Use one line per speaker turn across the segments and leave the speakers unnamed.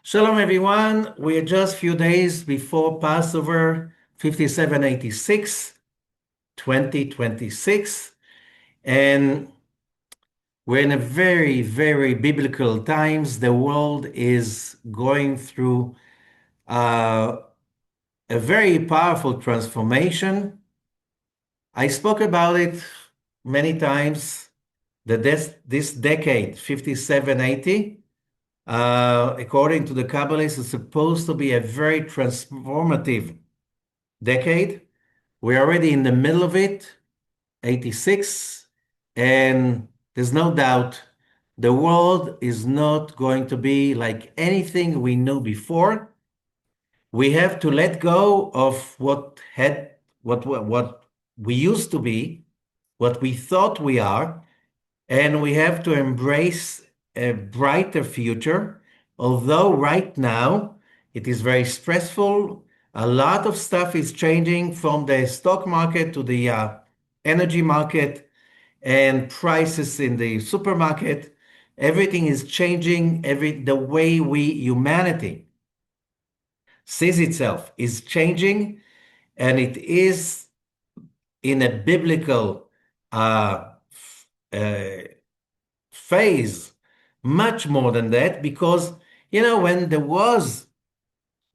Shalom, everyone. We are just a few days before Passover 5786, 2026, and we're in a very, very biblical times. The world is going through uh, a very powerful transformation. I spoke about it many times that this decade, 5780, according to the Kabbalists, is supposed to be a very transformative decade. We're already in the middle of it, 86, and there's no doubt the world is not going to be like anything we knew before. We have to let go of what we used to be, what we thought we are, and we have to embrace a brighter future. Although right now it is very stressful, a lot of stuff is changing from the stock market to the energy market and prices in the supermarket. Everything is changing. The way humanity sees itself is changing, and it is in a biblical uh, phase, much more than that, because, when there was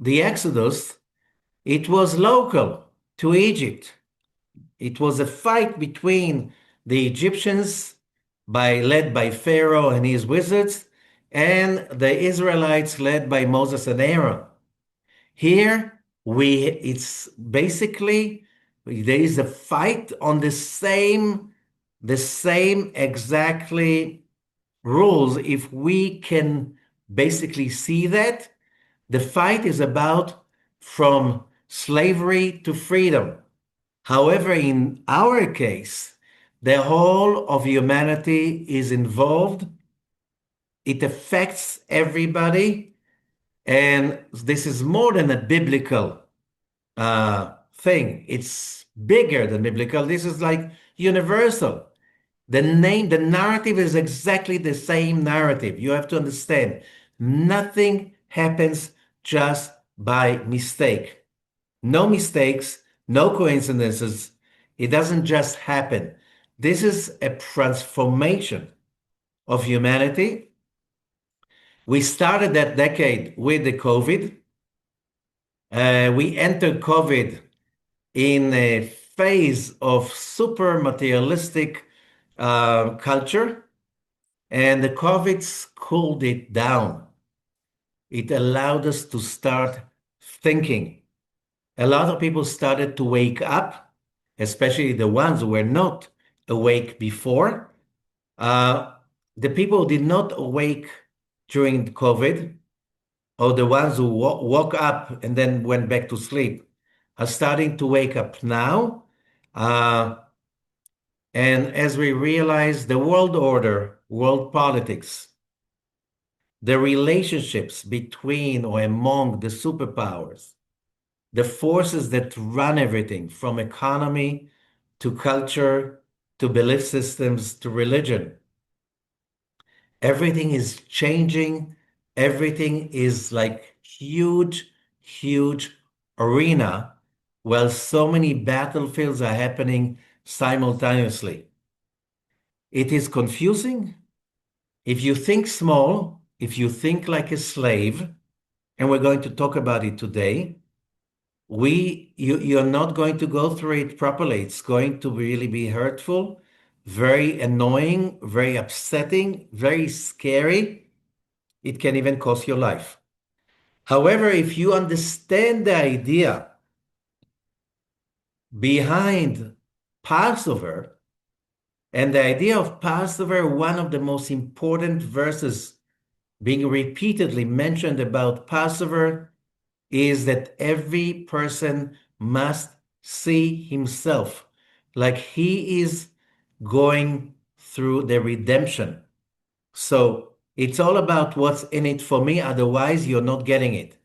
the Exodus, it was local to Egypt. It was a fight between the Egyptians, led by Pharaoh and his wizards, and the Israelites led by Moses and Aaron. Here, it's basically there is a fight on the same exactly rules. If we can basically see that, the fight is about from slavery to freedom. However, in our case, the whole of humanity is involved. It affects everybody. And this is more than a biblical thing. It's bigger than biblical. This is like universal. The narrative is exactly the same narrative. You have to understand, nothing happens just by mistake. No mistakes, no coincidences. It doesn't just happen. This is a transformation of humanity. We started that decade with the COVID. We entered COVID in a phase of super materialistic culture, and the COVID cooled it down. It allowed us to start thinking. A lot of people started to wake up, especially the ones who were not awake before. Uh, the people who did not awake during COVID, or the ones who woke up and then went back to sleep, are starting to wake up now. And as we realize the world order, world politics, the relationships between or among the superpowers, the forces that run everything from economy to culture to belief systems to religion, everything is changing. Everything is like huge, huge arena while so many battlefields are happening simultaneously. It is confusing. If you think small, if you think like a slave, and we're going to talk about it today, you're not going to go through it properly. It's going to really be hurtful, very annoying, very upsetting, very scary. It can even cost your life. However, if you understand the idea behind Passover, and the idea of Passover, one of the most important verses being repeatedly mentioned about Passover is that every person must see himself like he is going through the redemption. So it's all about what's in it for me. Otherwise, you're not getting it.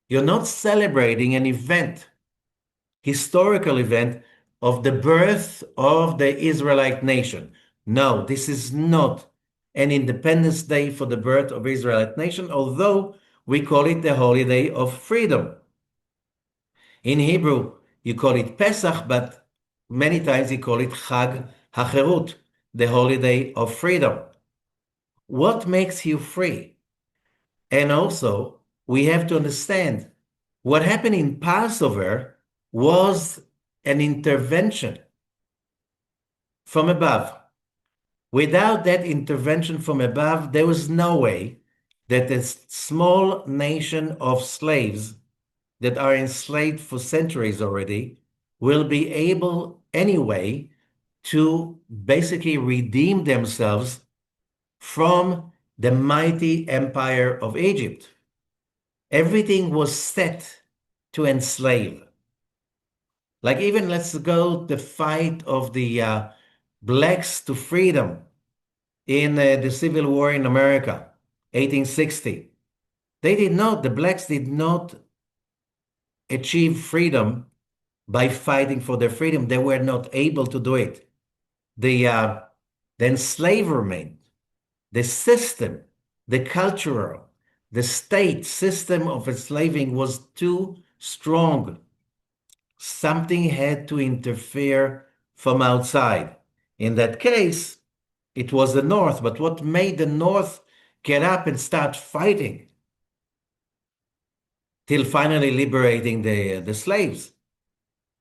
You're not celebrating an event, historical event of the birth of the Israelite nation. No, this is not an Independence Day for the birth of Israelite nation, although we call it the holiday of freedom. In Hebrew, you call it Pesach, but many times you call it Chag HaCherut, the holiday of freedom. What makes you free? And also, we have to understand what happened in Passover was an intervention from above. Without that intervention from above, there was no way that a small nation of slaves that are enslaved for centuries already will be able anyway to basically redeem themselves from the mighty empire of Egypt. Everything was set to enslave. Like even let's go the fight of the blacks to freedom in the Civil War in America, 1860. The blacks did not achieve freedom by fighting for their freedom. They were not able to do it. The enslavement, the system, the cultural, the state system of enslaving was too strong. Something had to interfere from outside. In that case, it was the North. But what made the North get up and start fighting till finally liberating the slaves?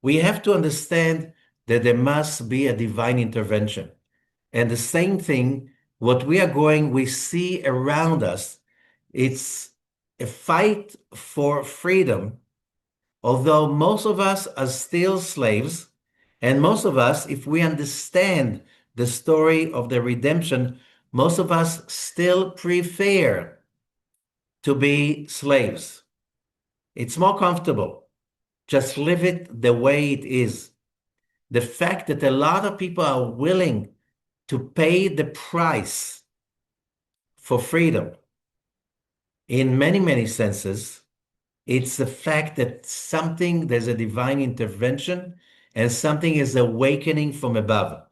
We have to understand that there must be a divine intervention. And the same thing, what we see around us, it's a fight for freedom. Although most of us are still slaves, and most of us, if we understand the story of the redemption, most of us still prefer to be slaves. It's more comfortable. Just live it the way it is. The fact that a lot of people are willing to pay the price for freedom, in many, many senses, it's the fact that there's a divine intervention and something is awakening from above.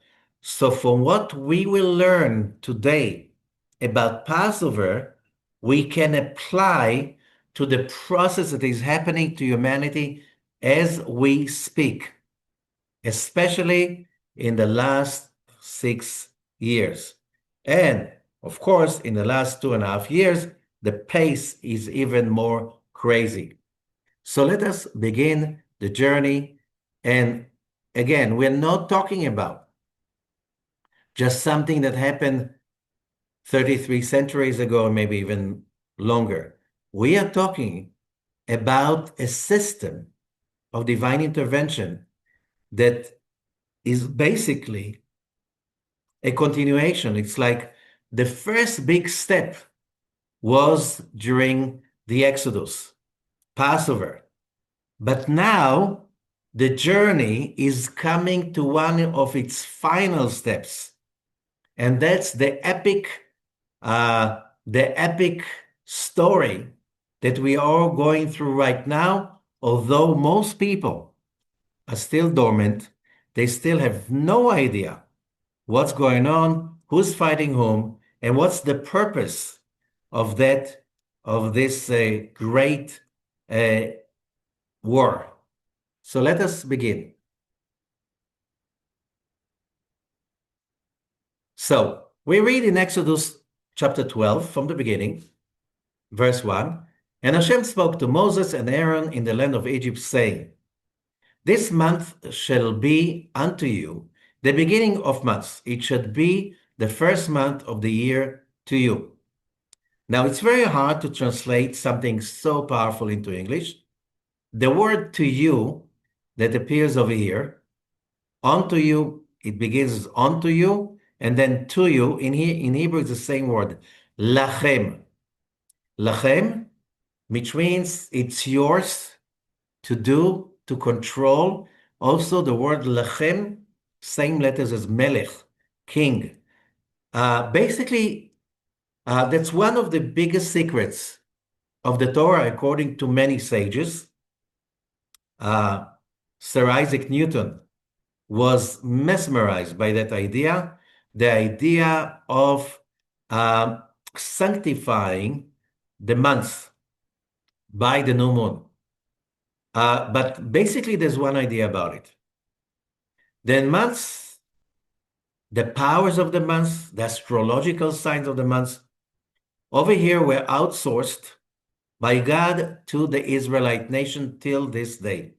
So from what we will learn today about Passover, we can apply to the process that is happening to humanity as we speak, especially in the last 6 years. And of course, in the last 2.5 years, the pace is even more crazy. So let us begin the journey. And again, we're not talking about just something that happened 33 centuries ago, maybe even longer. We are talking about a system of divine intervention that is basically a continuation. It's like the first big step was during the Exodus, Passover. But now the journey is coming to one of its final steps. And that's the epic story that we are all going through right now. Although most people are still dormant, they still have no idea what's going on, who's fighting whom, and what's the purpose of this great war. So let us begin. So we read in Exodus chapter 12 from the beginning, verse 1, and Hashem spoke to Moses and Aaron in the land of Egypt, saying, this month shall be unto you the beginning of months. It should be the first month of the year to you. Now, it's very hard to translate something so powerful into English. The word to you that appears over here, unto you, it begins unto you, and then to you, in Hebrew, it's the same word, lachem. Lachem, which means it's yours to do, to control. Also, the word lachem, same letters as melech, king. Basically, that's one of the biggest secrets of the Torah, according to many sages. Sir Isaac Newton was mesmerized by that idea, the idea of sanctifying the months. by the new moon. But basically, there's one idea about it. The months, the powers of the months, the astrological signs of the months, over here were outsourced by God to the Israelite nation till this day.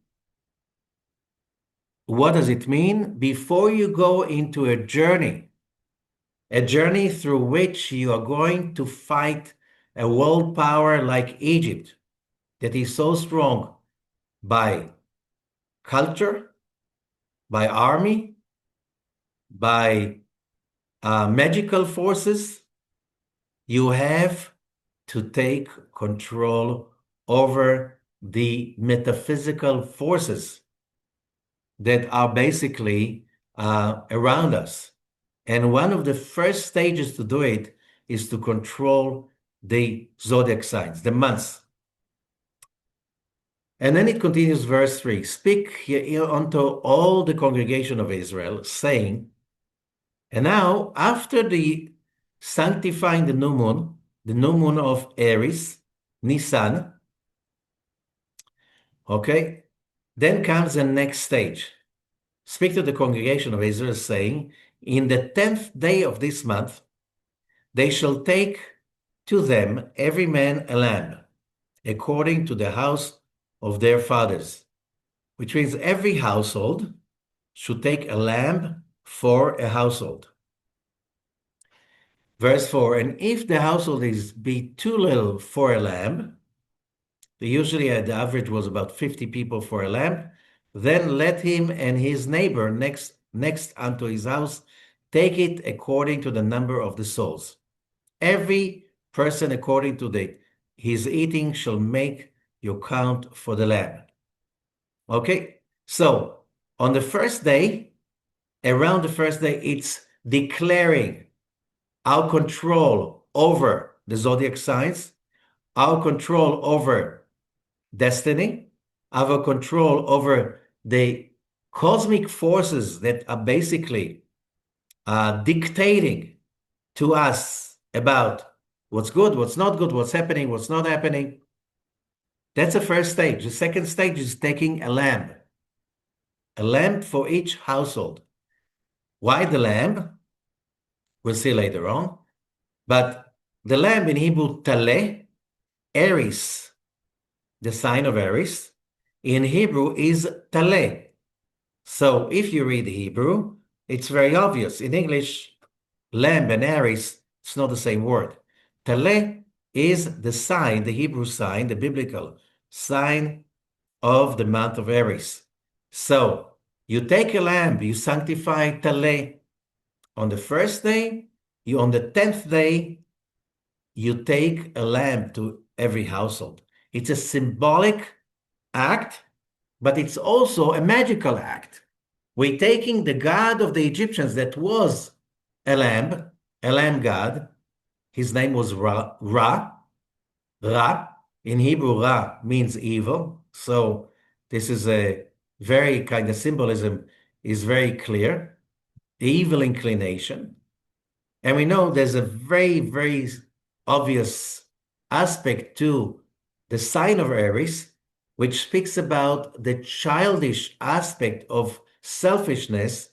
What does it mean? Before you go into a journey through which you are going to fight a world power like Egypt that is so strong by culture, by army, by magical forces, you have to take control over the metaphysical forces that are basically around us. And one of the first stages to do it is to control the zodiac signs, the months. And then it continues, verse 3, speak unto all the congregation of Israel, saying, and now after the sanctifying the new moon of Aries, Nisan, okay, then comes the next stage. Speak to the congregation of Israel, saying, in the 10th day of this month, they shall take to them every man a lamb, according to the house of their fathers, which means every household should take a lamb for a household. Verse 4, and if the household be too little for a lamb, usually the average was about 50 people for a lamb, then let him and his neighbor next unto his house take it according to the number of the souls. Every person according to his eating shall make your count for the lamb. Okay, so on the first day, around the first day, it's declaring our control over the zodiac signs, our control over destiny, our control over the cosmic forces that are basically dictating to us about what's good, what's not good, what's happening, what's not happening. That's the first stage. The second stage is taking a lamb for each household. Why the lamb? We'll see later on. But the lamb in Hebrew, taleh, Aries, the sign of Aries, in Hebrew is taleh. So if you read Hebrew, it's very obvious. In English, lamb and Aries, it's not the same word. Taleh is the sign, the Hebrew sign, the biblical sign of the month of Aries. So you take a lamb, you sanctify Taleh on the first day, on the 10th day, you take a lamb to every household. It's a symbolic act, but it's also a magical act. We're taking the god of the Egyptians that was a lamb god. His name was Ra. Ra. In Hebrew, Ra means evil. So this is a very kind of symbolism is very clear. The evil inclination. And we know there's a very, very obvious aspect to the sign of Aries, which speaks about the childish aspect of selfishness,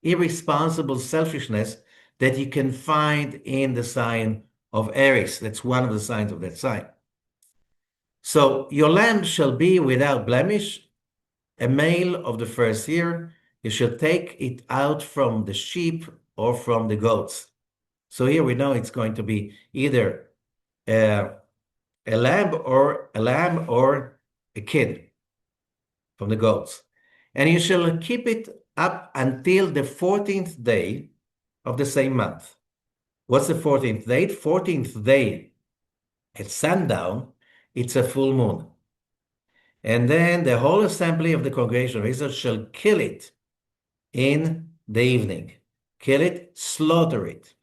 irresponsible selfishness that you can find in the sign of Aries. That's one of the signs of that sign. So your lamb shall be without blemish, a male of the first year. You shall take it out from the sheep or from the goats. So here we know it's going to be either a lamb or a kid from the goats. And you shall keep it up until the 14th day of the same month. What's the 14th day? 14th day at sundown, it's a full moon. And then the whole assembly of the congregation of Israel shall kill it in the evening. Kill it, slaughter it.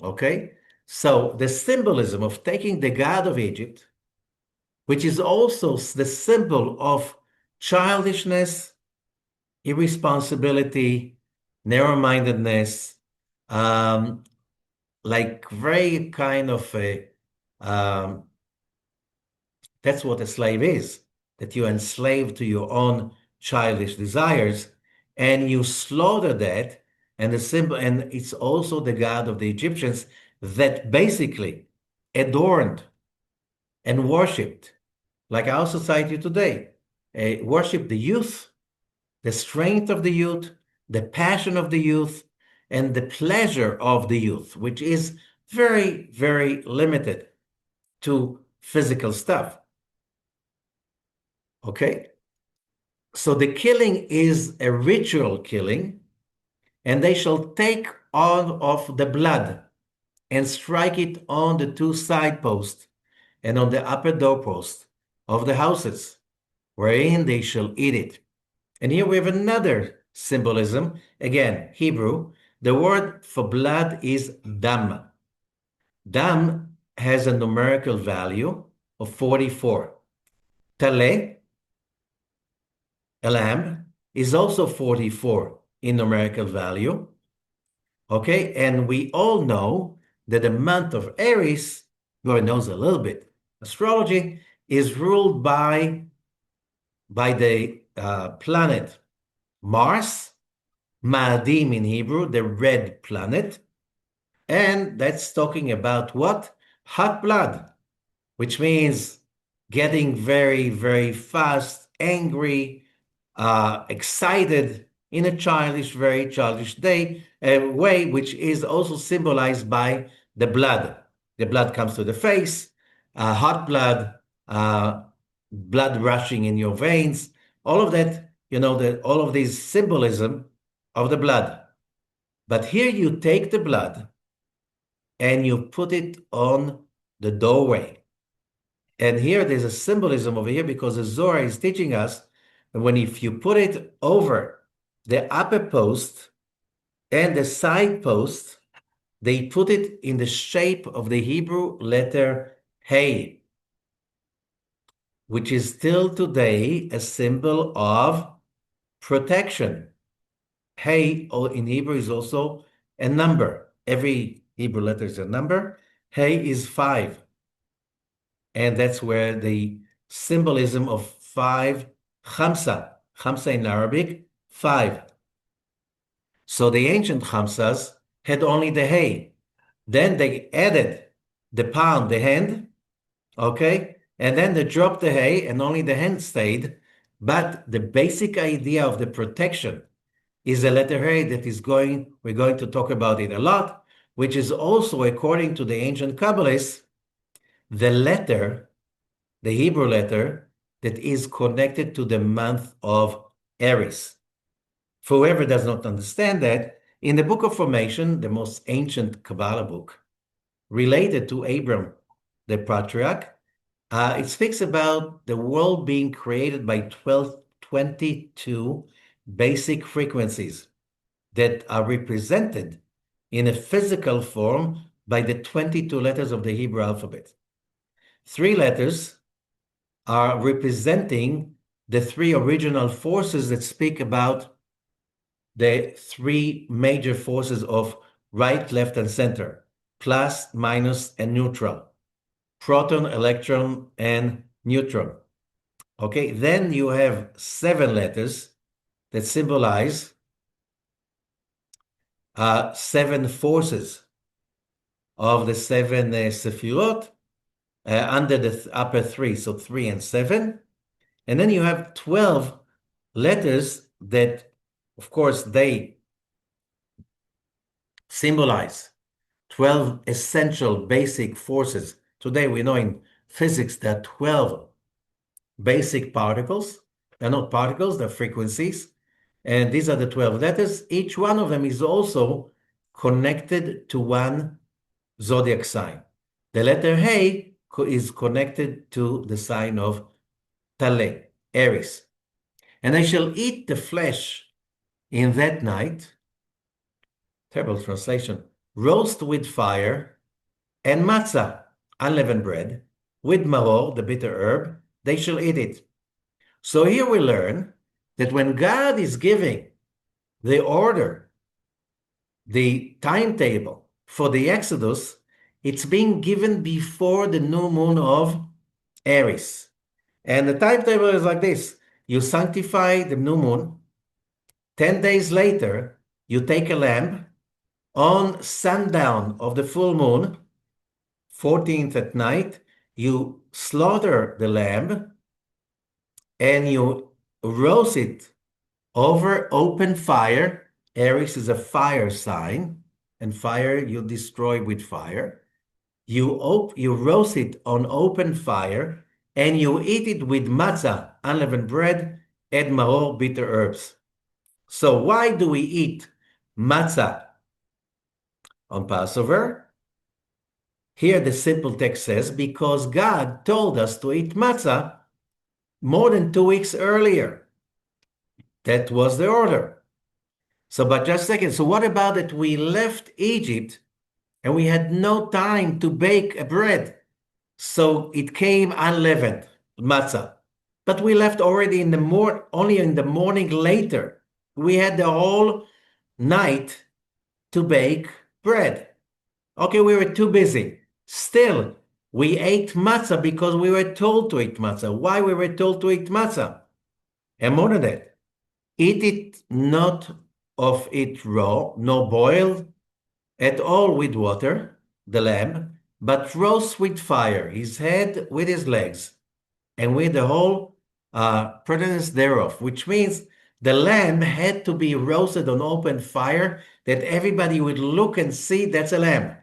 Okay? So the symbolism of taking the god of Egypt, which is also the symbol of childishness, irresponsibility, narrow-mindedness, like very kind of a That's what a slave is, that you're enslaved to your own childish desires, and you slaughter that, and the symbol, and it's also the god of the Egyptians that basically adorned and worshipped, like our society today, worship the youth, the strength of the youth, the passion of the youth, and the pleasure of the youth, which is very, very limited to physical stuff. Okay? So the killing is a ritual killing, and they shall take all of the blood and strike it on the two side posts and on the upper doorpost of the houses, wherein they shall eat it. And here we have another symbolism. Again, Hebrew. The word for blood is dam. Dam has a numerical value of 44. Taleh, a lamb, is also 44 in numerical value. Okay, and we all know that the month of Aries, who knows a little bit astrology, is ruled by the planet Mars, Ma'adim in Hebrew, the red planet, and that's talking about what? Hot blood, which means getting very, very fast, angry, excited in a childish, very childish way, which is also symbolized by the blood. The blood comes to the face, hot blood, blood rushing in your veins, all of that, all of these symbolism of the blood. But here you take the blood and you put it on the doorway. And here there's a symbolism over here because the Zohar is teaching us that if you put it over the upper post and the side post, they put it in the shape of the Hebrew letter Hey, which is still today a symbol of protection. Hey in Hebrew is also a number. Every Hebrew letter is a number. Hey is 5. And that's where the symbolism of 5, Khamsa in Arabic, 5. So the ancient Khamsas had only the Hey. Then they added the palm, the hand, okay? And then they dropped the Hey and only the hand stayed. But the basic idea of the protection is the letter Hey that we're going to talk about it a lot, which is also, according to the ancient Kabbalists, the Hebrew letter that is connected to the month of Aries. For whoever does not understand that, in the Book of Formation, the most ancient Kabbalah book, related to Abram, the patriarch, it speaks about the world being created by 22 basic frequencies that are represented in a physical form by the 22 letters of the Hebrew alphabet. 3 letters are representing the 3 original forces that speak about the 3 major forces of right, left, and center: plus, minus, and neutral, proton, electron, and neutron. Okay, then you have 7 letters that symbolize 7 forces of the 7 Sefirot under the upper 3, so 3 and 7. And then you have 12 letters that, of course, they symbolize 12 essential basic forces. Today we know in physics there are 12 basic particles. They're not particles, they're frequencies. And these are the 12 letters. Each one of them is also connected to one zodiac sign. The letter Hey is connected to the sign of Taleh, Aries. And I shall eat the flesh in that night, terrible translation, roast with fire, and matzah, unleavened bread, with maror, the bitter herb, they shall eat it. So here we learn that when God is giving the order, the timetable for the Exodus, it's being given before the new moon of Aries. And the timetable is like this. You sanctify the new moon. 10 days later, you take a lamb. On sundown of the full moon, 14th at night, you slaughter the lamb and you roast it over open fire. Aries is a fire sign, and fire you destroy with fire. You roast it on open fire, and you eat it with matzah, unleavened bread, and maror, bitter herbs. So why do we eat matzah on Passover? Here the simple text says, because God told us to eat matzah more than 2 weeks earlier. That was the order. So, but just a second. So what about it? We left Egypt and we had no time to bake a bread. So it came unleavened, matzah. But we left already in the only in the morning later. We had the whole night to bake bread. Okay, we were too busy. Still, we ate matzah because we were told to eat matzah. Why we were told to eat matzah? And more than that, eat it not of it raw, nor boiled at all with water, the lamb, but roast with fire, his head with his legs, and with the whole prettiness thereof, which means the lamb had to be roasted on open fire that everybody would look and see that's a lamb.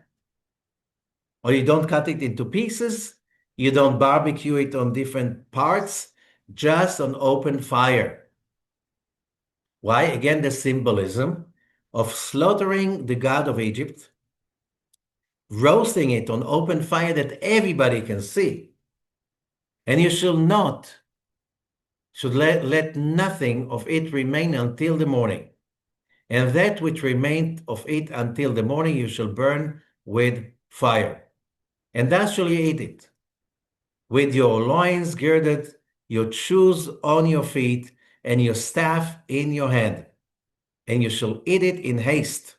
Or you don't cut it into pieces, you don't barbecue it on different parts, just on open fire. Why? Again, the symbolism of slaughtering the god of Egypt, roasting it on open fire that everybody can see. And you should let nothing of it remain until the morning. And that which remained of it until the morning you shall burn with fire. And thus shall you eat it, with your loins girded, your shoes on your feet, and your staff in your hand. And you shall eat it in haste.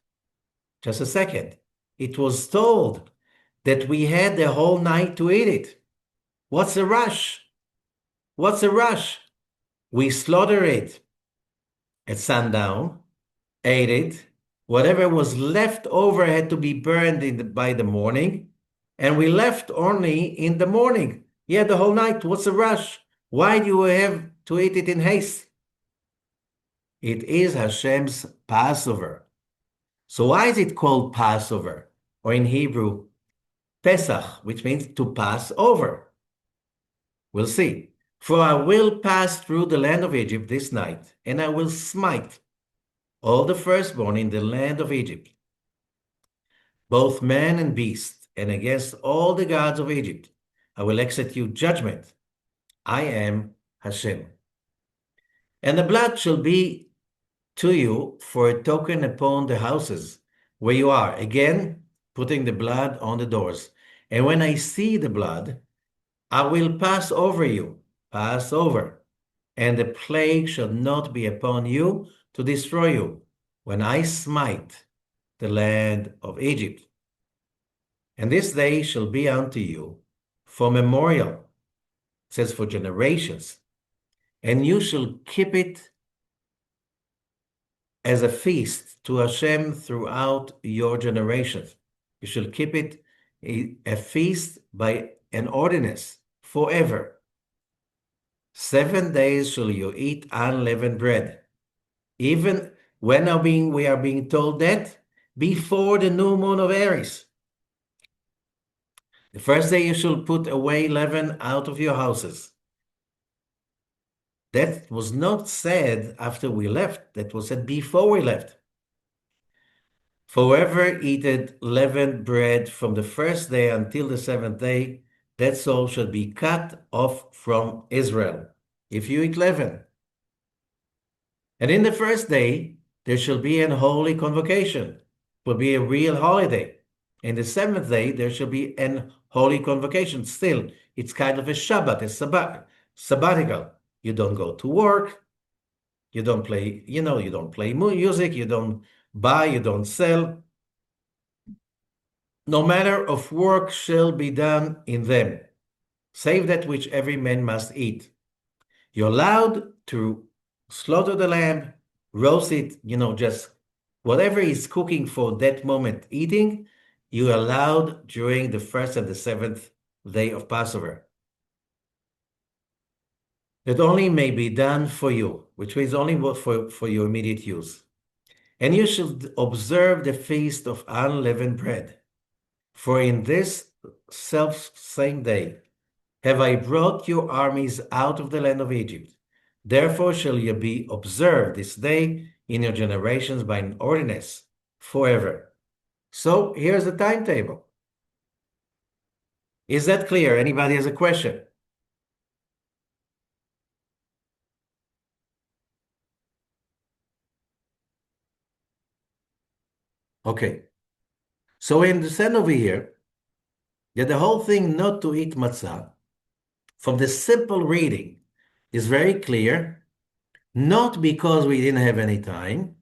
Just a second. It was told that we had the whole night to eat it. What's the rush? What's the rush? We slaughter it at sundown, ate it. Whatever was left over had to be burned by the morning. And we left only in the morning. Yeah, the whole night. What's the rush? Why do you have to eat it in haste? It is Hashem's Passover. So why is it called Passover? Or in Hebrew, Pesach, which means to pass over. We'll see. For I will pass through the land of Egypt this night, and I will smite all the firstborn in the land of Egypt, both man and beast, and against all the gods of Egypt I will execute judgment. I am Hashem. And the blood shall be to you for a token upon the houses where you are. Again, putting the blood on the doors. And when I see the blood, I will pass over you, pass over, and the plague shall not be upon you to destroy you when I smite the land of Egypt. And this day shall be unto you for memorial, it says for generations, and you shall keep it as a feast to Hashem throughout your generations. You shall keep it a feast by an ordinance forever. 7 days shall you eat unleavened bread. Even when we are being told that before the new moon of Aries. The first day you shall put away leaven out of your houses. That was not said after we left. That was said before we left. For whoever eateth leavened bread from the first day until the 7th day, that soul shall be cut off from Israel. If you eat leaven. And in the first day, there shall be an holy convocation. It will be a real holiday. In the 7th day, there shall be an holy convocation. Still, it's kind of a Shabbat, a sabbatical. You don't go to work. You don't play, you don't play music. You don't buy, you don't sell. No manner of work shall be done in them, save that which every man must eat. You're allowed to slaughter the lamb, roast it, just whatever is cooking for that moment eating, you're allowed during the first and the seventh day of Passover. That only may be done for you, which means only for your immediate use. And you should observe the feast of unleavened bread. For in this self-same day have I brought your armies out of the land of Egypt. Therefore shall ye be observed this day in your generations by an ordinance forever. So here's the timetable. Is that clear? Anybody has a question? Okay. So we understand over here that the whole thing not to eat matzah, from the simple reading, is very clear, not because we didn't have any time.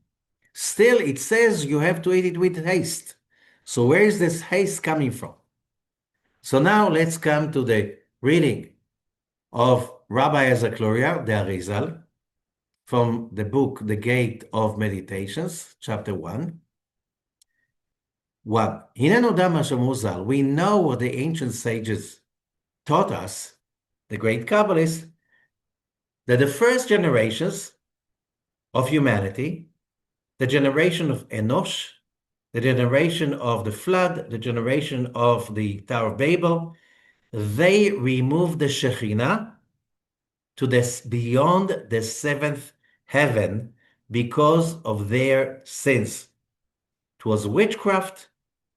Still, it says you have to eat it with haste. So where is this haste coming from? So now let's come to the reading of Rabbi Zakloria, the Arizal, from the book The Gate of Meditations, chapter 1. 1. We know what the ancient sages taught us, the great Kabbalists, that the first generations of humanity, the generation of Enosh, the generation of the flood, the generation of the Tower of Babel, they removed the Shekhinah to this beyond the seventh heaven because of their sins. It was witchcraft,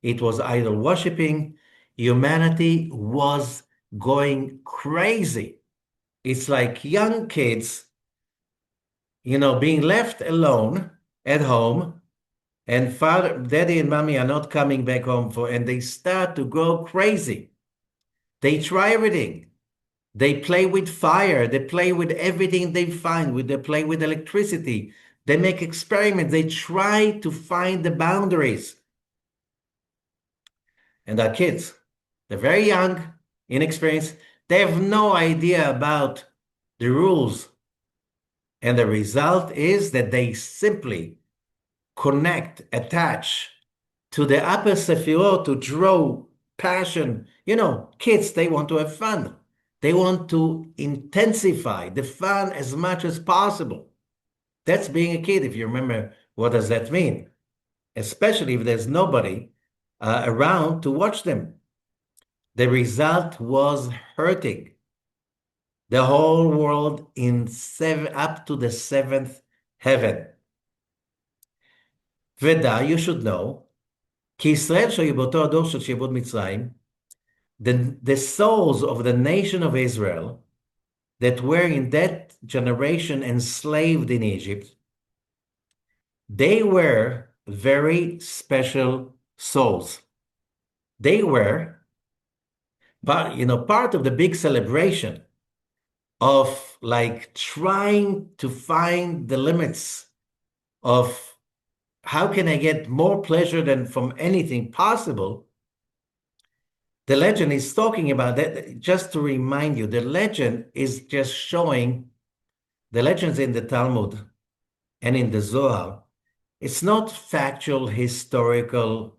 it was idol worshiping, humanity was going crazy. It's like young kids, being left alone at home, and father, daddy and mommy are not coming back home and they start to go crazy. They try everything. They play with fire. They play with everything they find. They play with electricity. They make experiments. They try to find the boundaries. And our kids, they're very young, inexperienced. They have no idea about the rules. And the result is that they simply connect, attach to the upper sefirot to draw passion. Kids, they want to have fun. They want to intensify the fun as much as possible. That's being a kid, if you remember what does that mean, especially if there's nobody around to watch them. The result was hurting the whole world up to the seventh heaven. Veda, you should know, כי ישראל שהיו באותו הדור של שעבוד מצרים, the souls of the nation of Israel that were in that generation enslaved in Egypt, they were very special souls. They were, but part of the big celebration of like trying to find the limits of how can I get more pleasure than from anything possible. The legend is talking about that. Just to remind you, the legend is just showing the legends in the Talmud and in the Zohar. It's not factual, historical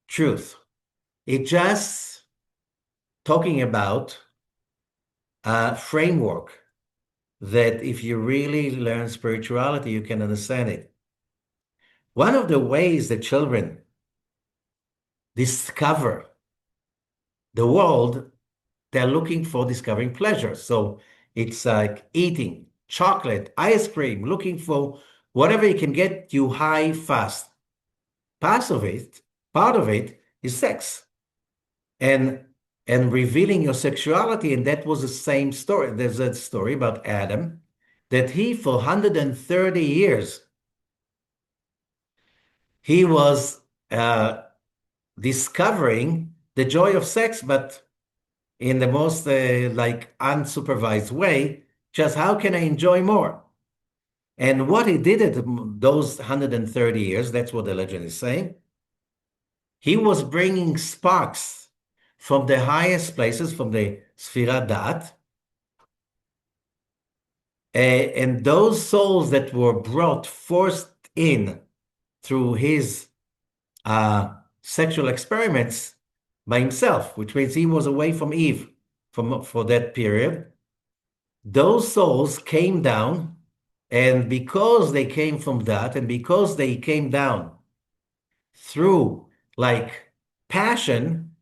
truth. It's just talking about a framework that if you really learn spirituality, you can understand it. One of the ways that children discover the world, they're looking for discovering pleasure. So it's like eating chocolate, ice cream, looking for whatever you can get you high fast. Part of it is sex and revealing your sexuality. And that was the same story. There's a story about Adam that he, for 130 years, he was discovering the joy of sex, but in the most unsupervised way, just how can I enjoy more? And what he did at those 130 years, that's what the legend is saying, he was bringing sparks from the highest places, from the Sfirat Da'at. And those souls that were brought, forced in through his sexual experiments by himself, which means he was away from Eve for that period. Those souls came down, and because they came from that, and because they came down through like passion,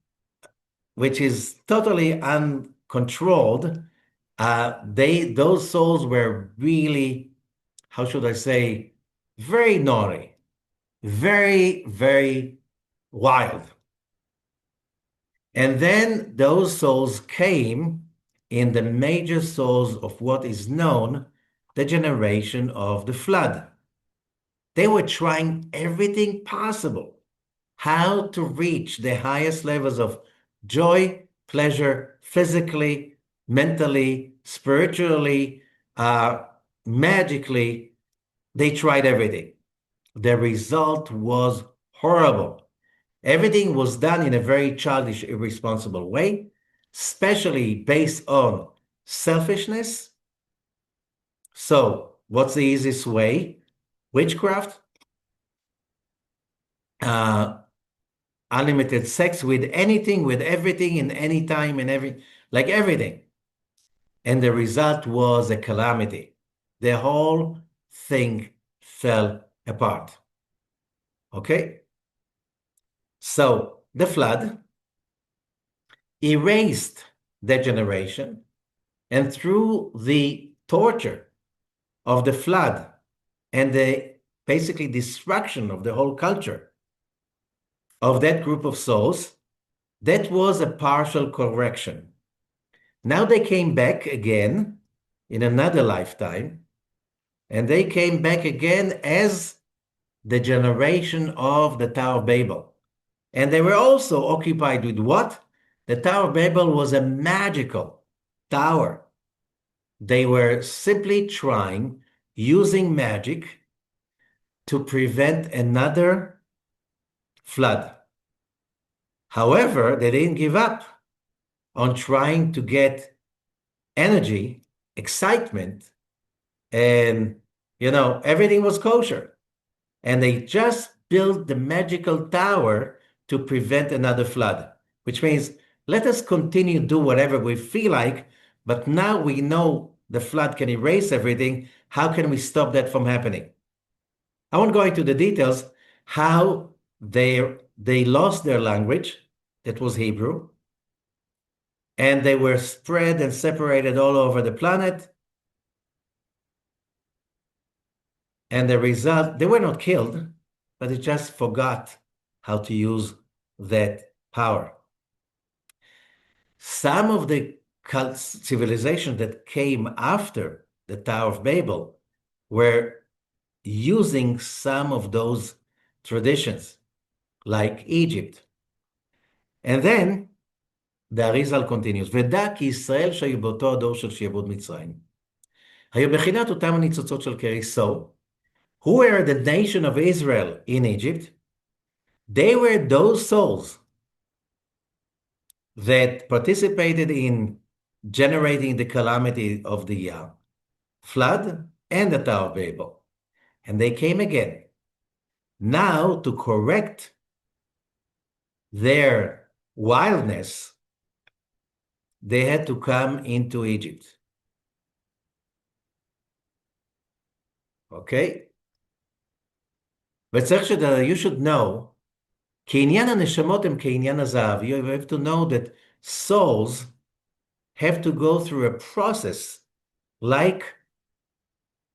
which is totally uncontrolled, those souls were really, how should I say, very naughty, very, very wild. And then those souls came in the major souls of what is known the generation of the flood. They were trying everything possible how to reach the highest levels of joy, pleasure, physically, mentally, spiritually, magically. They tried everything. The result was horrible. Everything was done in a very childish, irresponsible way, especially based on selfishness. So, what's the easiest way? Witchcraft, uh, unlimited sex with anything, with everything, in any time, in like everything. And the result was a calamity. The whole thing fell apart. Okay? So, the flood erased that generation, and through the torture of the flood and the basically destruction of the whole culture of that group of souls, that was a partial correction. Now they came back again in another lifetime, and they came back again as the generation of the Tower of Babel. And they were also occupied with what? The Tower of Babel was a magical tower. They were simply trying, using magic, to prevent another flood. However, they didn't give up on trying to get energy, excitement, and, everything was kosher. And they just built the magical tower to prevent another flood, which means let us continue to do whatever we feel like, but now we know the flood can erase everything. How can we stop that from happening? I won't go into the details how they lost their language, that was Hebrew, and they were spread and separated all over the planet. And the result, they were not killed, but they just forgot how to use that power. Some of the civilizations that came after the Tower of Babel were using some of those traditions, like Egypt. And then the Arizal continues, ודע כי ישראל שהיו באותו הדור של שעבוד מצרים, היו בחינת אותם הניצוצות של קרי. So, who were the nation of Israel in Egypt? They were those souls that participated in generating the calamity of the flood and the Tower of Babel. And they came again. Now, to correct their wildness, they had to come into Egypt. Okay? וצריך you should know, כעניין הנשמות הם כעניין הזהב. You have to know that souls have to go through a process like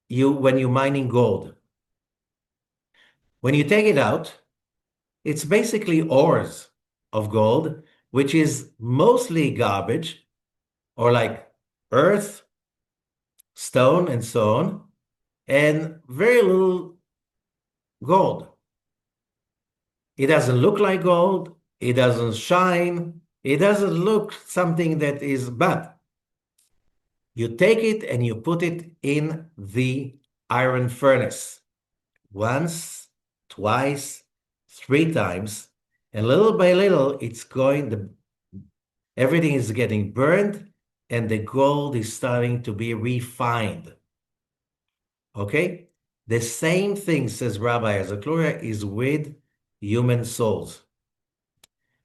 when you're mining gold. When you take it out, it's basically ores of gold, which is mostly garbage, or like earth, stone, and so on, and very little gold. It doesn't look like gold, it doesn't shine, it doesn't look something that is bad. You take it and you put it in the iron furnace once, twice, 3 times, and little by little, everything is getting burned, and the gold is starting to be refined. Okay? The same thing, says Rabbi Azakluria, is with human souls.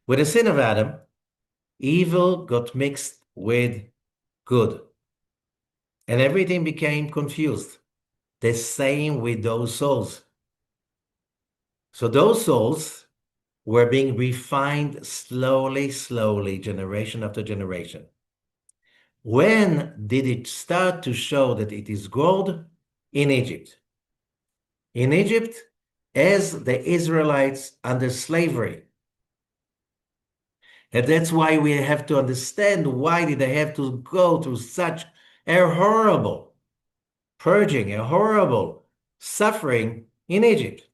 With the sin of Adam, evil got mixed with good, and everything became confused. The same with those souls. So those souls were being refined slowly, slowly, generation after generation. When did it start to show that it is gold? In Egypt. In Egypt, as the Israelites under slavery. And that's why we have to understand why did they have to go through such a horrible purging, a horrible suffering in Egypt.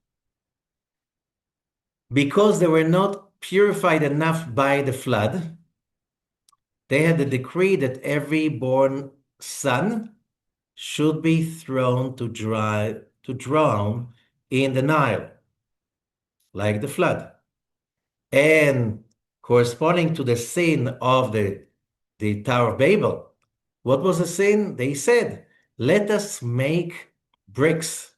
Because they were not purified enough by the flood, they had the decree that every born son should be thrown to drown in the Nile, like the flood. And corresponding to the sin of the Tower of Babel, what was the sin? They said, let us make bricks.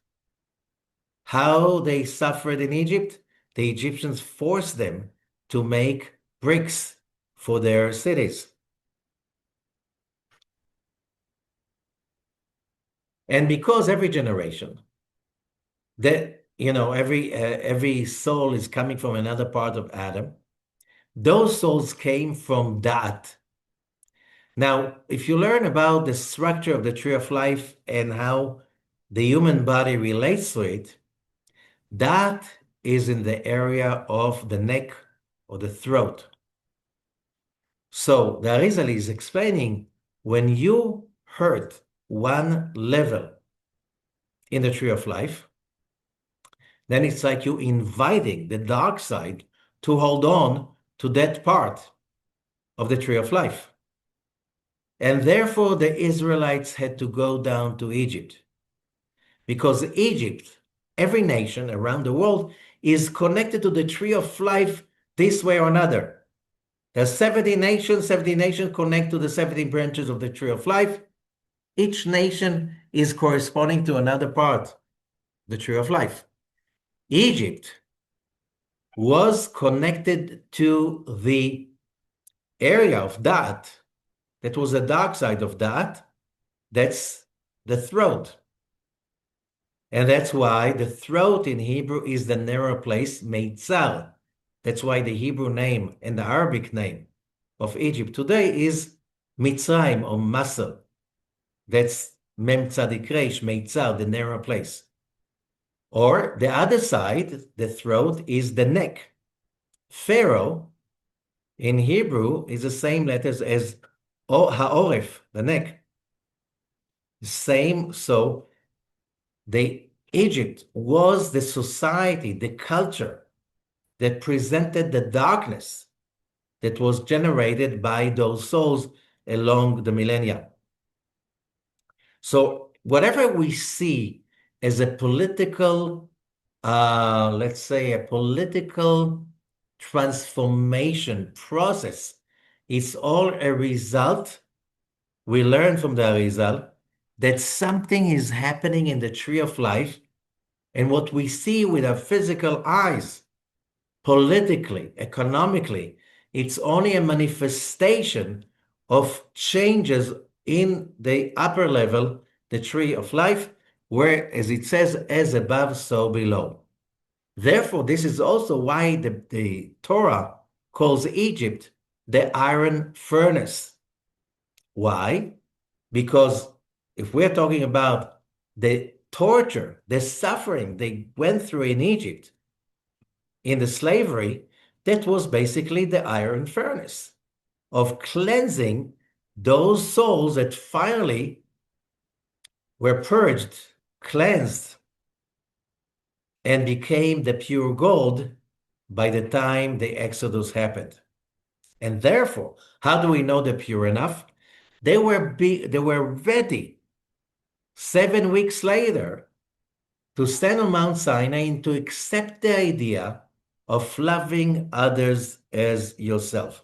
How they suffered in Egypt? The Egyptians forced them to make bricks for their cities. And because every generation, that every soul is coming from another part of Adam, those souls came from Da'at. Now, if you learn about the structure of the tree of life and how the human body relates to it, that is in the area of the neck or the throat. So the Arizal is explaining when you hurt one level in the tree of life, then it's like you inviting the dark side to hold on to that part of the tree of life. And therefore, the Israelites had to go down to Egypt. Because Egypt, every nation around the world, is connected to the tree of life this way or another. There's 70 nations connect to the 70 branches of the tree of life. Each nation is corresponding to another part, the tree of life. Egypt was connected to the area of Da'at. That was the dark side of Da'at. That's the throat. And that's why the throat in Hebrew is the narrow place, Meitzar. That's why the Hebrew name and the Arabic name of Egypt today is Mitzrayim or Masr. That's Mem Tzadik Reish, Meitzar, the narrow place. Or the other side, the throat, is the neck. Pharaoh in Hebrew is the same letters as Ha'oref, the neck. Same, so the Egypt was the society, the culture that presented the darkness that was generated by those souls along the millennia. So whatever we see as a political, let's say a political transformation process, it's all a result. We learn from the Arizal that something is happening in the tree of life, and what we see with our physical eyes, politically, economically, it's only a manifestation of changes in the upper level, the tree of life, where, as it says, as above, so below. Therefore, this is also why the Torah calls Egypt the iron furnace. Why? Because if we're talking about the torture, the suffering they went through in Egypt, in the slavery, that was basically the iron furnace of cleansing those souls that finally were purged, cleansed, and became the pure gold by the time the Exodus happened. And therefore, how do we know they're pure enough? They were ready 7 weeks later to stand on Mount Sinai and to accept the idea of loving others as yourself.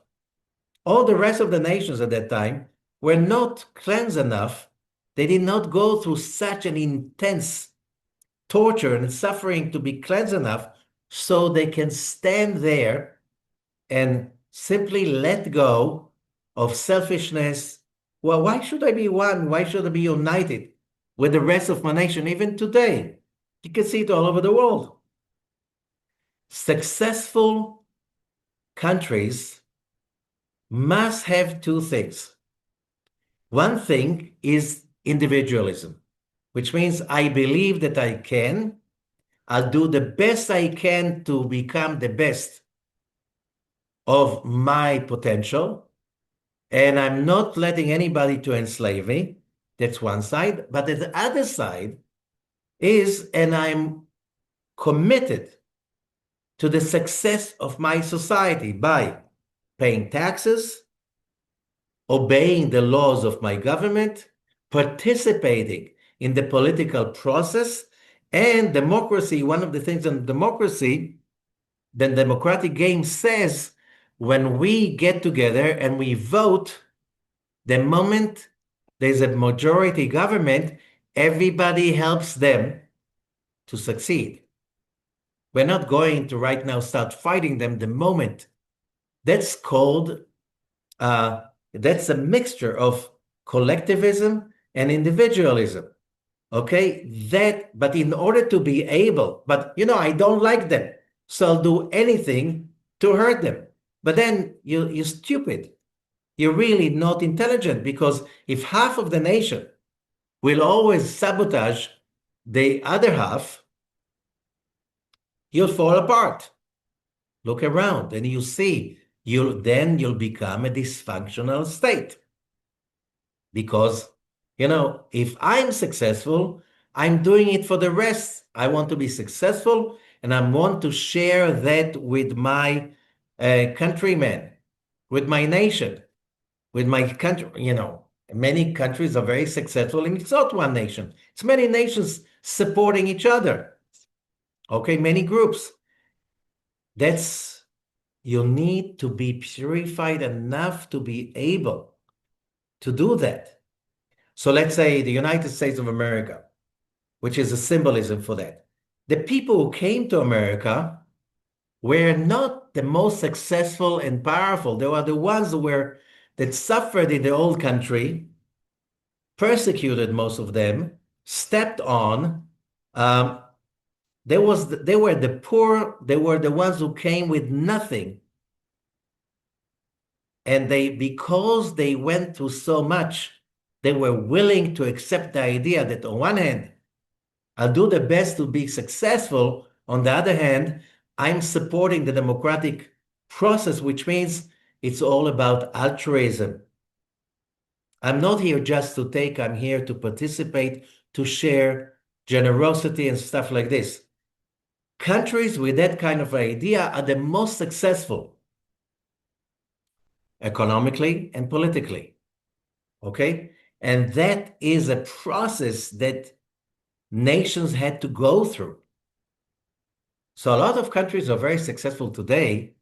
All the rest of the nations at that time were not cleansed enough. They did not go through such an intense torture and suffering to be cleansed enough so they can stand there and simply let go of selfishness. Well, why should I be one? Why should I be united with the rest of my nation? Even today, you can see it all over the world. Successful countries must have two things. One thing is individualism, which means I believe that I can. I'll do the best I can to become the best of my potential. And I'm not letting anybody to enslave me. That's one side. But the other side is, and I'm committed to the success of my society by paying taxes, obeying the laws of my government, participating in the political process, and democracy. One of the things in democracy, the democratic game says, when we get together and we vote, the moment there's a majority government, everybody helps them to succeed. We're not going to right now start fighting them the moment. That's called, that's a mixture of collectivism and individualism. Okay, but in order to be able, but I don't like them, so I'll do anything to hurt them. But then you're stupid. You're really not intelligent, because if half of the nation will always sabotage the other half, you'll fall apart. Look around and you see, you'll become a dysfunctional state. Because, if I'm successful, I'm doing it for the rest. I want to be successful, and I want to share that with my countrymen, with my nation, with my country. Many countries are very successful, and it's not one nation. It's many nations supporting each other. Okay, many groups. You need to be purified enough to be able to do that. So let's say the United States of America, which is a symbolism for that. The people who came to America were not the most successful and powerful. They were the ones that suffered in the old country, persecuted, most of them, stepped on. They were the poor. They were the ones who came with nothing. And because they went through so much, they were willing to accept the idea that on one hand, I'll do the best to be successful. On the other hand, I'm supporting the democratic process, which means it's all about altruism. I'm not here just to take, I'm here to participate, to share generosity and stuff like this. Countries with that kind of idea are the most successful economically and politically. Okay? And that is a process that nations had to go through. So a lot of countries are very successful today.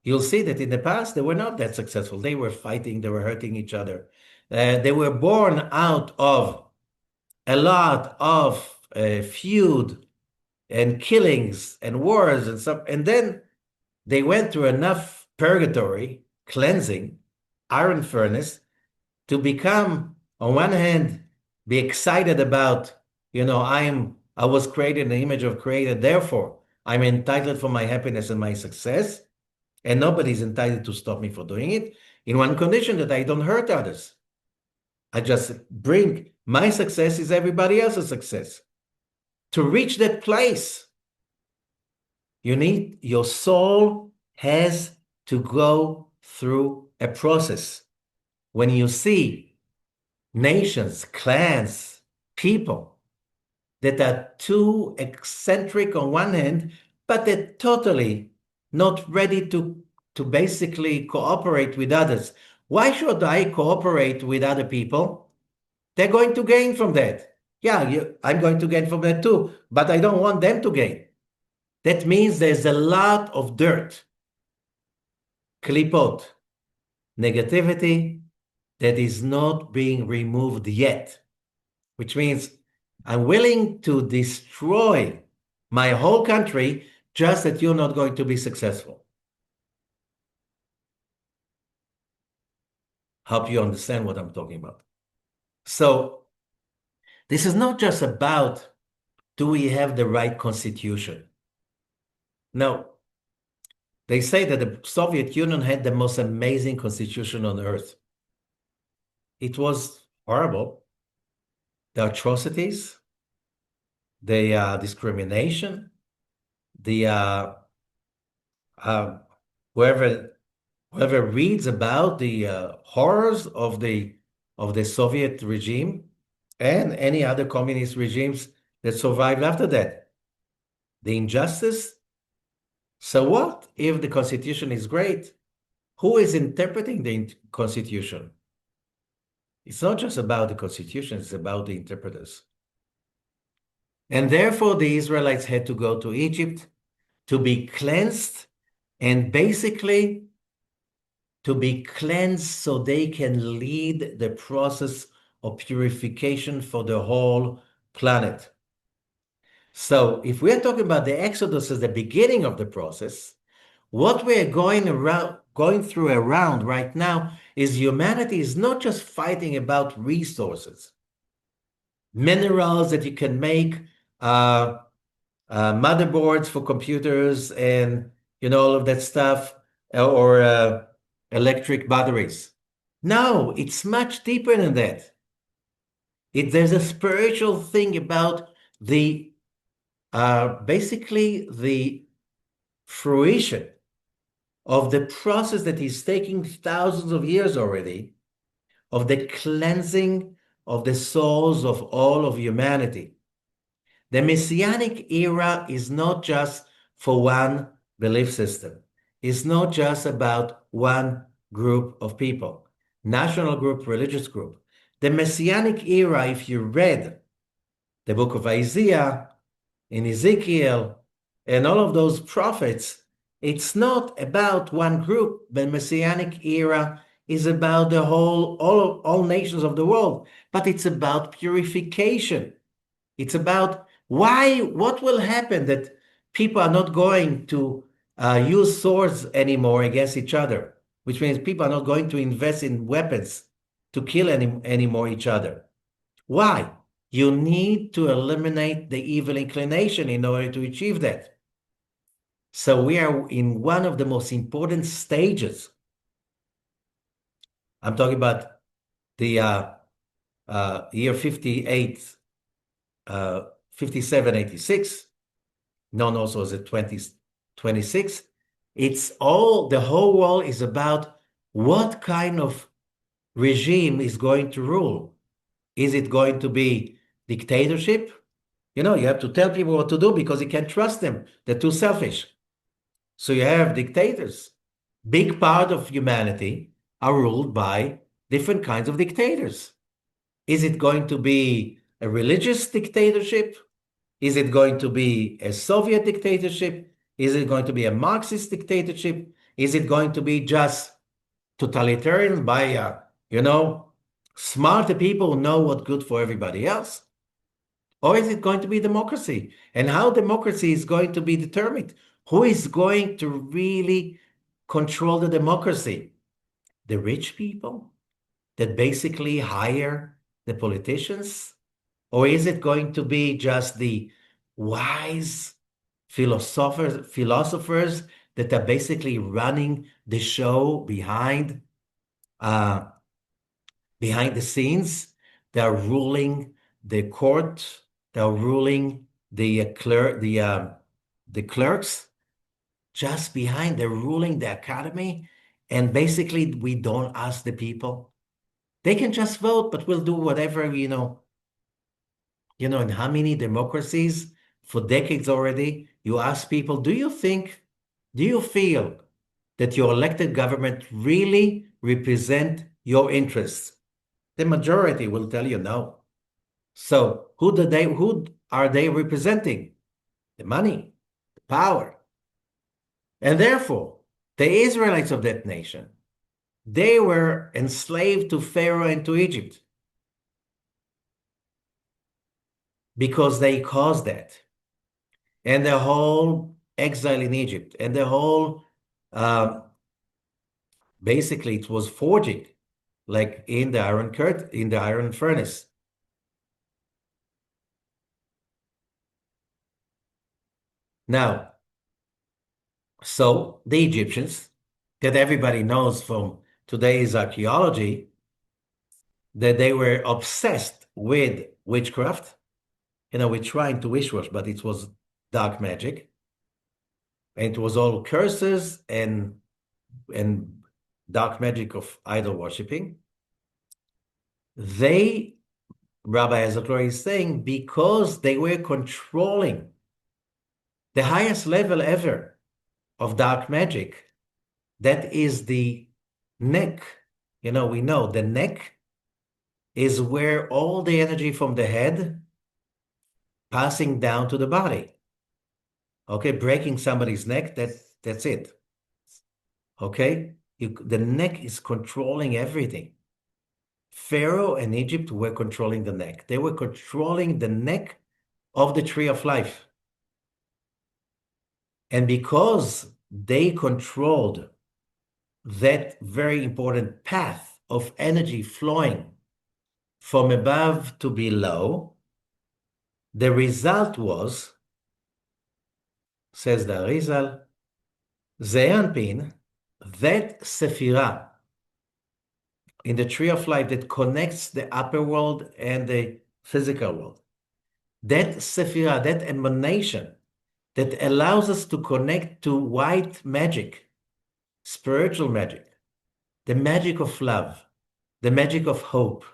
You'll see that in the past, they were not that successful. They were fighting, they were hurting each other. They were born out of a lot of feud and killings and wars and stuff. And then they went through enough purgatory, cleansing, iron furnace, to become, on one hand, be excited about, I was created in the image of Creator, therefore I'm entitled for my happiness and my success, and nobody's entitled to stop me for doing it, in one condition, that I don't hurt others. I just bring my success is everybody else's success. To reach that place, your soul has to go through a process. When you see nations, clans, people that are too eccentric on one hand, but they're totally not ready to basically cooperate with others. Why should I cooperate with other people? They're going to gain from that. Yeah, I'm going to gain from that too, but I don't want them to gain. That means there's a lot of dirt, klipot, negativity, that is not being removed yet, which means I'm willing to destroy my whole country just that you're not going to be successful. Help you understand what I'm talking about. So this is not just about, do we have the right constitution? No. They say that the Soviet Union had the most amazing constitution on earth. It was horrible. The atrocities, the discrimination, the uh, whoever reads about the horrors of the Soviet regime and any other communist regimes that survived after that, the injustice. So what if the Constitution is great? Who is interpreting the Constitution? It's not just about the Constitution, it's about the interpreters. And therefore, the Israelites had to go to Egypt to be cleansed, and basically to be cleansed so they can lead the process of purification for the whole planet. So if we're talking about the Exodus as the beginning of the process, what we're going through around right now is humanity is not just fighting about resources, minerals that you can make, motherboards for computers, and all of that stuff, or electric batteries. No, it's much deeper than that. There's a spiritual thing about the basically the fruition of the process that is taking thousands of years already, of the cleansing of the souls of all of humanity. The Messianic era is not just for one belief system. It's not just about one group of people, national group, religious group. The Messianic era, if you read the book of Isaiah and Ezekiel and all of those prophets, it's not about one group. The Messianic era is about the all nations of the world, but it's about purification. It's about what will happen that people are not going to use swords anymore against each other, which means people are not going to invest in weapons to kill anymore each other. Why? You need to eliminate the evil inclination in order to achieve that. So we are in one of the most important stages. I'm talking about the year 58, 5786, known also as the 2026. It's the whole world is about what kind of regime is going to rule. Is it going to be dictatorship? You have to tell people what to do because you can't trust them. They're too selfish. So you have dictators. Big part of humanity are ruled by different kinds of dictators. Is it going to be a religious dictatorship? Is it going to be a Soviet dictatorship? Is it going to be a Marxist dictatorship? Is it going to be just totalitarian by, smarter people who know what's good for everybody else? Or is it going to be democracy? And how democracy is going to be determined? Who is going to really control the democracy? The rich people that basically hire the politicians? Or is it going to be just the wise philosophers that are basically running the show behind the scenes? They are ruling the court. They are ruling the clerks just behind. They're ruling the academy, and basically we don't ask the people. They can just vote, but we'll do whatever, in how many democracies for decades already, you ask people, do you feel that your elected government really represent your interests? The majority will tell you no. So who are they representing? The money, the power. And therefore, the Israelites of that nation, They were enslaved to Pharaoh and to Egypt because they caused that. And the whole exile in Egypt and the whole, uh, basically, it was forging, like in the in the iron furnace. Now, so the Egyptians, that everybody knows from today's archaeology, that they were obsessed with witchcraft. We're trying to wish wash, but it was dark magic. And it was all curses and dark magic of idol worshiping. They, Rabbi Ezekiel is saying, because they were controlling the highest level ever of dark magic, that is the neck. We know the neck is where all the energy from the head passing down to the body. Okay, breaking somebody's neck, that's it. Okay, the neck is controlling everything. Pharaoh and Egypt were controlling the neck. They were controlling the neck of the tree of life. And because they controlled that very important path of energy flowing from above to below, the result was, says the Arizal, Ze'anpin, that Sephirah in the tree of life that connects the upper world and the physical world, that Sephirah, that emanation that allows us to connect to white magic, spiritual magic, the magic of love, the magic of hope,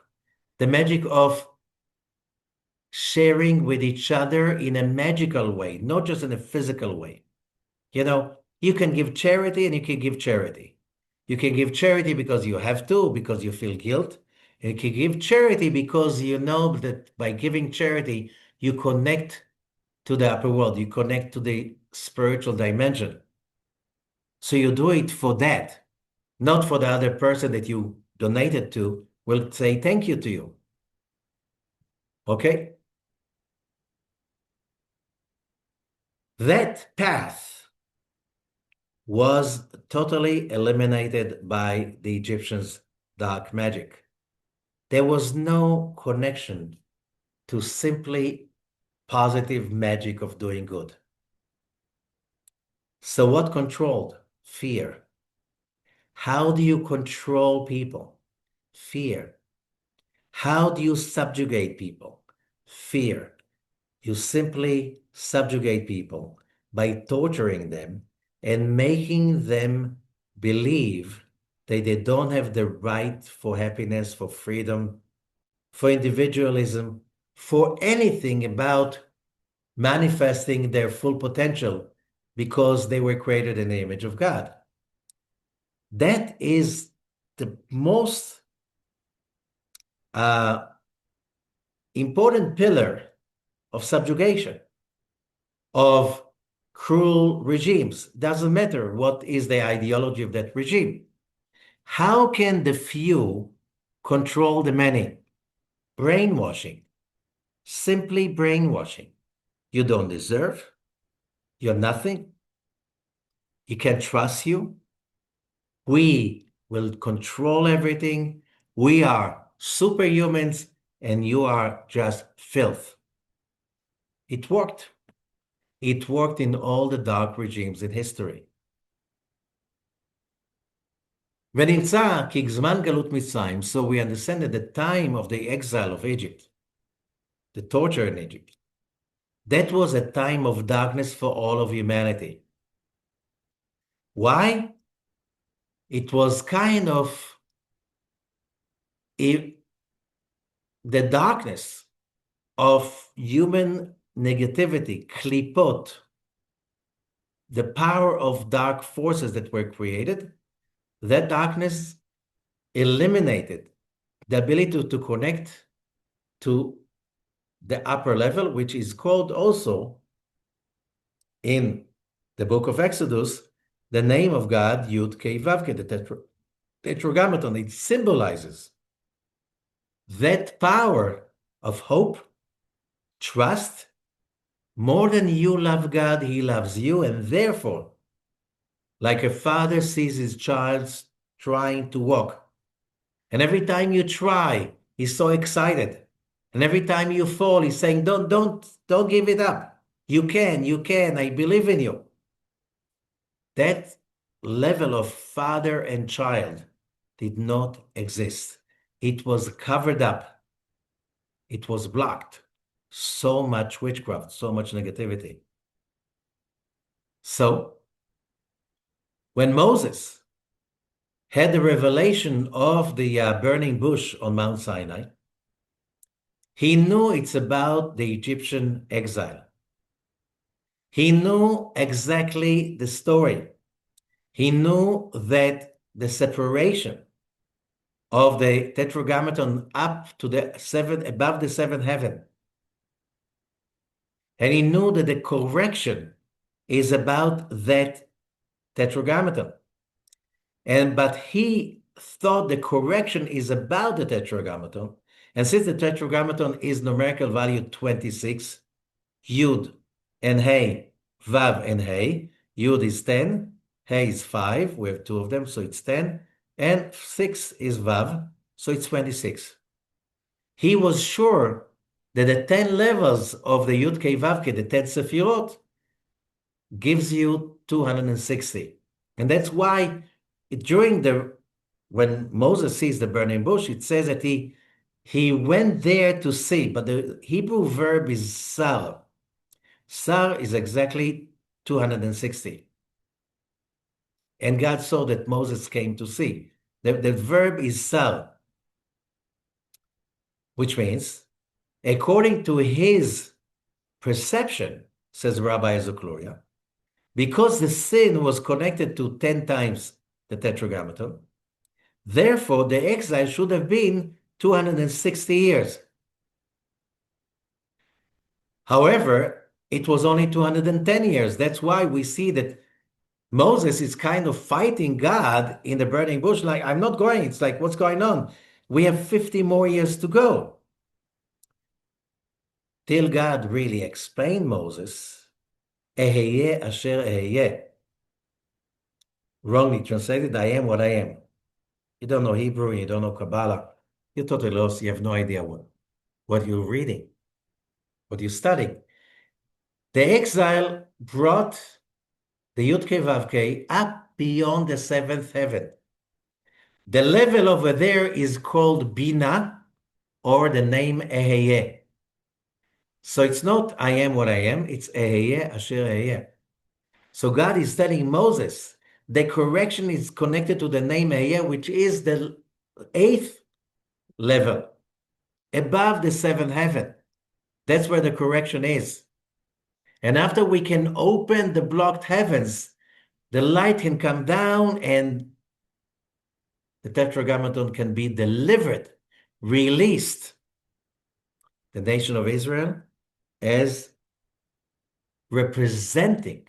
the magic of sharing with each other in a magical way, not just in a physical way. You can give charity and you can give charity. You can give charity because you have to, because you feel guilt. And you can give charity because you know that by giving charity, you connect to the upper world, you connect to the spiritual dimension. So you do it for that, not for the other person that you donated to will say thank you to you. Okay? That path was totally eliminated by the Egyptians' dark magic. There was no connection to simply positive magic of doing good. So what controlled? Fear. How do you control people? Fear. How do you subjugate people? Fear. You simply subjugate people by torturing them and making them believe that they don't have the right for happiness, for freedom, for individualism, for anything about manifesting their full potential because they were created in the image of God. That is the most important pillar of subjugation, of cruel regimes. Doesn't matter what is the ideology of that regime. How can the few control the many? Brainwashing, simply brainwashing. You don't deserve, you're nothing, you can't trust you. We will control everything. We are superhumans and you are just filth. It worked. It worked in all the dark regimes in history. ונמצא כי זמן גלות מצרים, so we understand at the time of the exile of Egypt, the torture in Egypt, that was a time of darkness for all of humanity. Why? It was kind of the darkness of human negativity, klipot, the power of dark forces that were created. That darkness eliminated the ability to connect to the upper level, which is called also in the book of Exodus, the name of God, Youdkevitch, Tetragrammaton, it symbolizes that power of hope, trust. More than you love God, he loves you. And therefore, like a father sees his child trying to walk, and every time you try, he's so excited. And every time you fall, he's saying, don't give it up. You can, I believe in you. That level of father and child did not exist. It was covered up. It was blocked. So much witchcraft, so much negativity. So when Moses had the revelation of the burning bush on Mount Sinai, he knew it's about the Egyptian exile. He knew exactly the story. He knew that the separation of the Tetragrammaton up to the above the seventh heaven. And he knew that the correction is about that Tetragrammaton. But he thought the correction is about the Tetragrammaton. And since the Tetragrammaton is numerical value 26, Yud and Hey, Vav and Hey, Yud is 10, Hey is 5, we have two of them, so it's 10, and 6 is Vav, so it's 26. He was sure that the 10 levels of the Youdkevitch, the 10 Sefirot, gives you 260. And that's why when Moses sees the burning bush, it says that he went there to see, but the Hebrew verb is sar. Sar is exactly 260. And God saw that Moses came to see. The verb is sar, which means, according to his perception, says Rabbi Zohar, because the sin was connected to 10 times the Tetragrammaton, therefore the exile should have been 260 years. However, it was only 210 years. That's why we see that Moses is kind of fighting God in the burning bush, like, I'm not going. It's like, what's going on? We have 50 more years to go. Till God really explained Moses, Eheye asher eheye. Wrongly translated, I am what I am. You don't know Hebrew, you don't know Kabbalah. You're totally lost. You have no idea what you're reading, what you're studying. The exile brought the Youdkevitch up beyond the seventh heaven. The level over there is called Bina, or the name Eheye. So it's not I am what I am, it's Eheye asher eheye. So God is telling Moses, the correction is connected to the name Eheye, which is the 8th level, above the 7th heaven. That's where the correction is. And after we can open the blocked heavens, the light can come down and the Tetragrammaton can be delivered, released. The nation of Israel as representing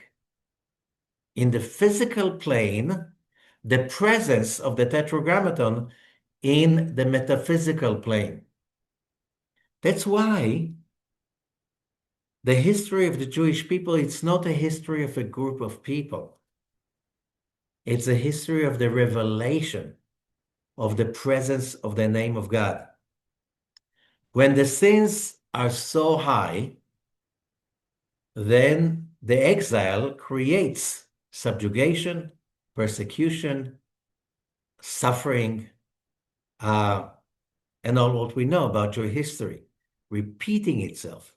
in the physical plane the presence of the Tetragrammaton in the metaphysical plane. That's why the history of the Jewish people, it's not a history of a group of people. It's a history of the revelation of the presence of the name of God. When the sins are so high, then the exile creates subjugation, persecution, suffering, and all what we know about Jewish history, repeating itself.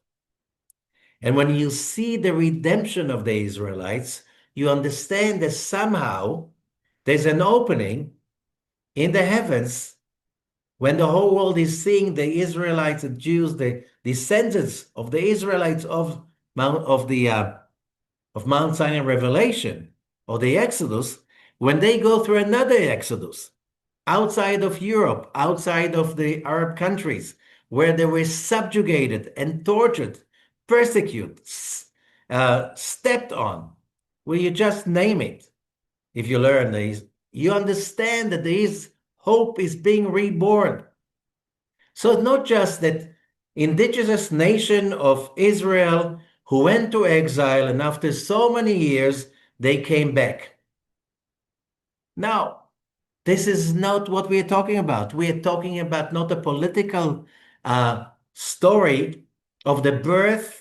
And when you see the redemption of the Israelites, you understand that somehow there's an opening in the heavens when the whole world is seeing the Israelites and Jews, the descendants of the Israelites of Mount Sinai Revelation or the Exodus, when they go through another Exodus outside of Europe, outside of the Arab countries, where they were subjugated and tortured, persecuted, stepped on, will you just name it? If you learn you understand that there is hope is being reborn. So it's not just that indigenous nation of Israel who went to exile and after so many years they came back. Now, this is not what we are talking about. We are talking about not a political story of the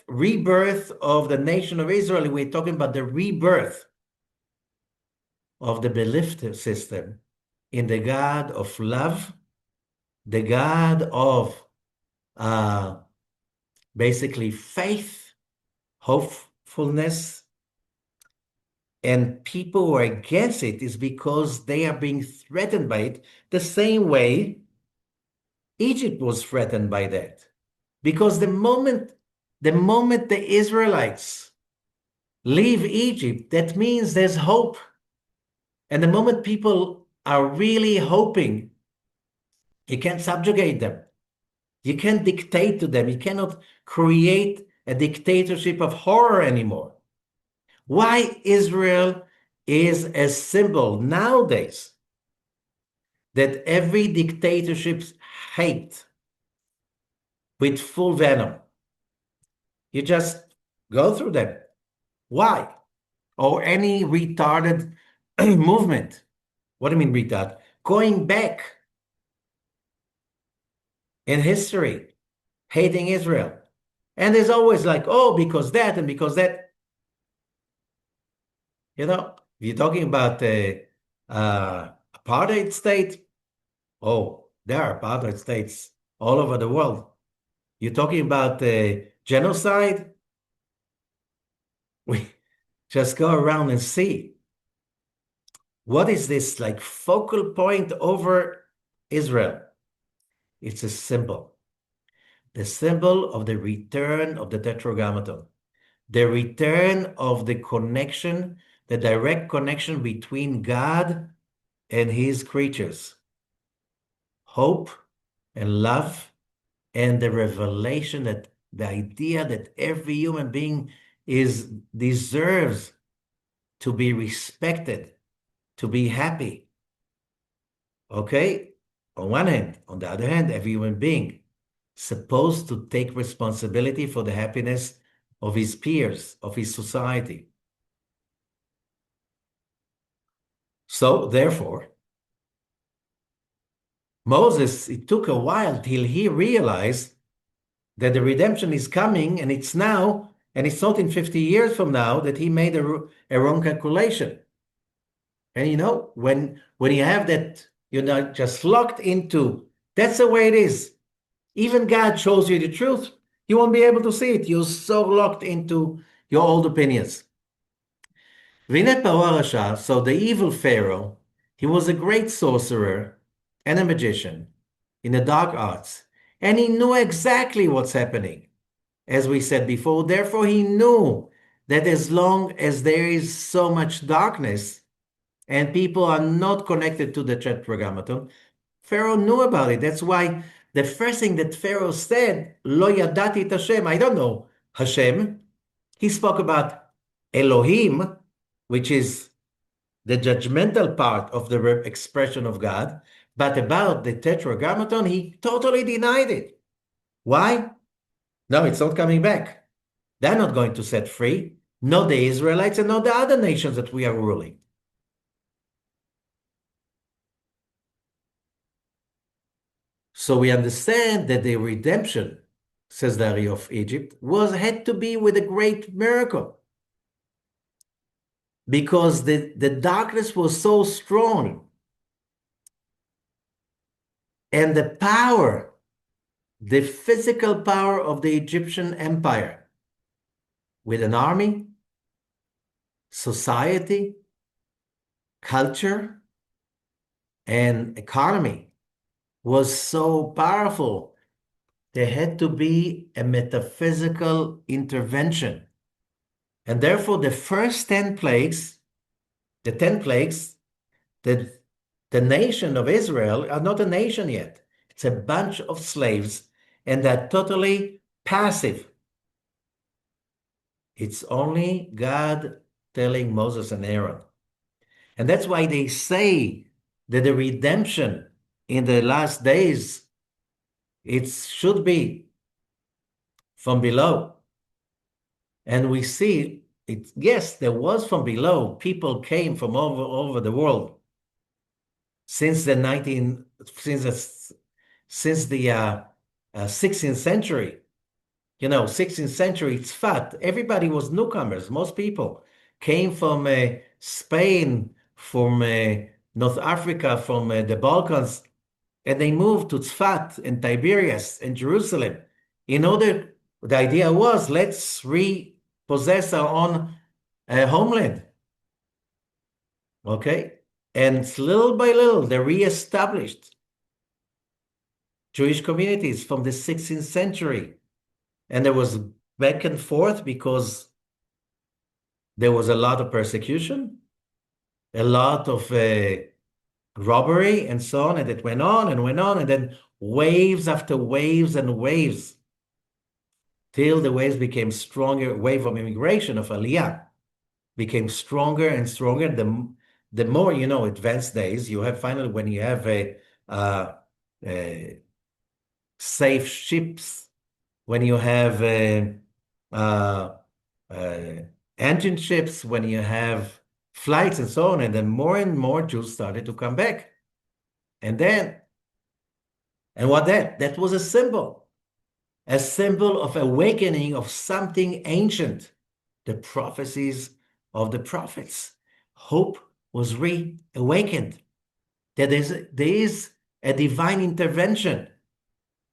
rebirth of the nation of Israel. We're talking about the rebirth of the belief system in the God of love, the God of uh, basically faith, hopefulness, and people who are against it is because they are being threatened by it the same way Egypt was threatened by that. Because the moment the Israelites leave Egypt, that means there's hope. And the moment people are really hoping, you can't subjugate them. You can't dictate to them. You cannot create a dictatorship of horror anymore. Why Israel is a symbol nowadays that every dictatorship hate with full venom. You just go through them. Why? Or any retarded movement. What do you mean retard? Going back in history, hating Israel. And there's always like, oh, because that and because that. You're talking about apartheid state. Oh, there are apartheid states all over the world. You're talking about genocide. We just go around and see. What is this like focal point over Israel? It's a symbol. The symbol of the return of the Tetragrammaton, the return of the connection, the direct connection between God and his creatures, hope and love, and the revelation that the idea that every human being deserves to be respected, to be happy. Okay? On one hand. On the other hand, every human being supposed to take responsibility for the happiness of his peers, of his society. So therefore, Moses, it took a while till he realized that the redemption is coming and it's now, and it's not in 50 years from now that he made a wrong calculation. And when you have that, you're not just locked into, that's the way it is. Even God shows you the truth, you won't be able to see it. You're so locked into your old opinions. Vinet Pawar, so the evil Pharaoh, he was a great sorcerer and a magician in the dark arts, and he knew exactly what's happening. As we said before, therefore he knew that as long as there is so much darkness and people are not connected to the Tetragrammaton, Pharaoh knew about it. That's why the first thing that Pharaoh said, Lo yadati et Hashem, I don't know Hashem. He spoke about Elohim, which is the judgmental part of the expression of God, but about the Tetragrammaton, he totally denied it. Why? No, it's not coming back. They're not going to set free, not the Israelites and not the other nations that we are ruling. So we understand that the redemption, says the Ari of Egypt, had to be with a great miracle. Because the darkness was so strong. And the power, the physical power of the Egyptian empire, with an army, society, culture, and economy, was so powerful. There had to be a metaphysical intervention. And therefore, the first 10 plagues, that the nation of Israel are not a nation yet. It's a bunch of slaves, and they're totally passive. It's only God telling Moses and Aaron. And that's why they say that the redemption in the last days, it should be from below. And we see it, yes, there was from below. People came from all over the world since the 19, since the 16th century. 16th century, Tzfat, everybody was newcomers. Most people came from Spain, from North Africa, from the Balkans, and they moved to Tzfat and Tiberias and Jerusalem. The idea was, let's repossess our own homeland. Okay? And little by little, they reestablished Jewish communities from the 16th century. And there was back and forth because there was a lot of persecution, a lot of robbery, and so on. And it went on and went on. And then waves after waves and waves, till the waves became stronger. Wave of immigration, of Aliyah, became stronger and stronger. The more, advanced days you have, finally, when you have safe ships, when you have engine ships, when you have flights and so on, and then more and more Jews started to come back. And what that was a symbol of awakening of something ancient, the prophecies of the prophets. Hope was reawakened. There is a divine intervention.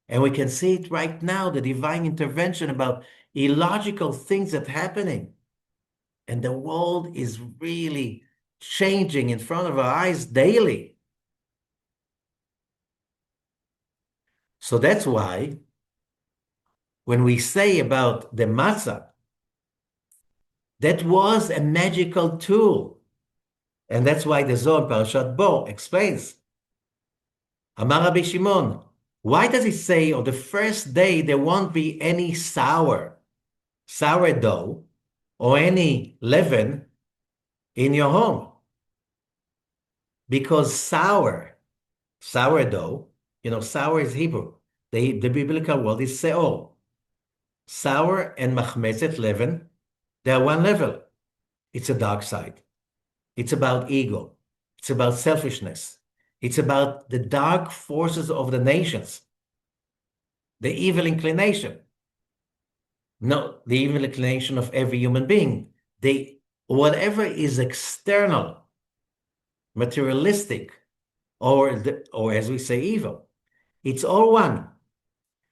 And we can see it right now, the divine intervention about illogical things that are happening. And the world is really changing in front of our eyes daily. So that's why when we say about the matzah, that was a magical tool. And that's why the Zohar Parashat Bo explains. Amar Rabbi Shimon, why does it say on the first day there won't be any sourdough or any leaven in your home? Because sourdough, sour is Hebrew. The biblical word is seor. Sour and machmetzet, leaven, they are one level. It's a dark side. It's about ego. It's about selfishness. It's about the dark forces of the nations, the evil inclination. No, the evil inclination of every human being. Whatever is external, materialistic, or as we say, evil, it's all one.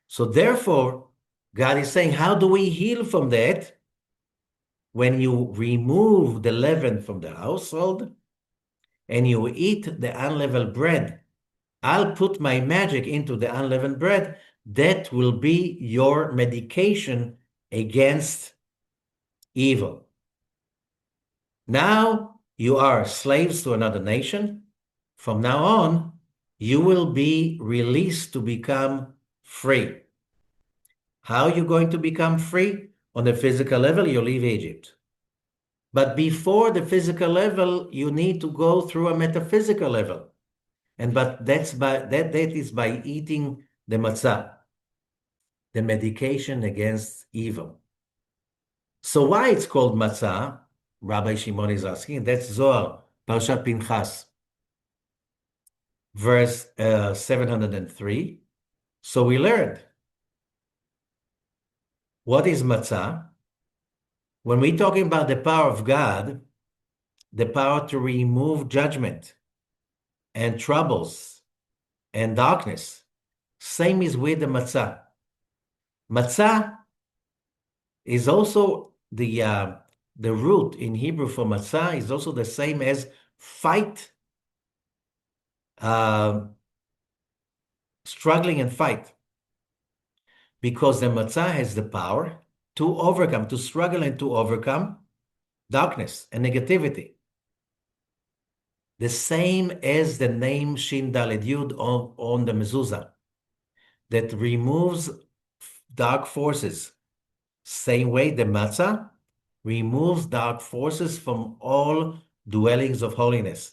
So therefore, God is saying, how do we heal from that? When you remove the leaven from the household and you eat the unleavened bread, I'll put my magic into the unleavened bread. That will be your medication against evil. Now you are slaves to another nation. From now on, you will be released to become free. How are you going to become free? On the physical level, you leave Egypt. But before the physical level, you need to go through a metaphysical level. But that is by eating the matzah, the medication against evil. So why it's called matzah? Rabbi Shimon is asking. That's Zohar, Parashat Pinchas, verse 703. So we learned, what is matzah? When we're talking about the power of God, the power to remove judgment and troubles and darkness, same is with the matzah. Matzah is also the root in Hebrew for matzah is also the same as fight, struggling and fight, because the matzah has the power to struggle and to overcome darkness and negativity. The same as the name Shin Daled Yud on the mezuzah, that removes dark forces. Same way the matzah removes dark forces from all dwellings of holiness.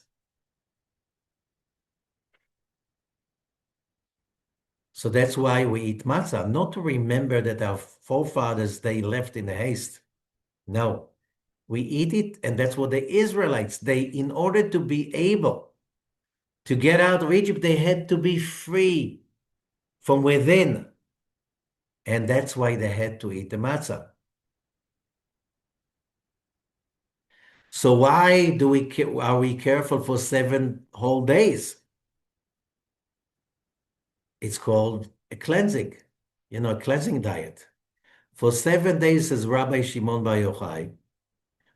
So that's why we eat matzah, not to remember that our forefathers, they left in haste. No, we eat it, and that's what the Israelites, in order to be able to get out of Egypt, they had to be free from within. And that's why they had to eat the matzah. So why are we careful for 7 whole days? It's called a cleansing, a cleansing diet. For 7 days, says Rabbi Shimon Bar Yochai,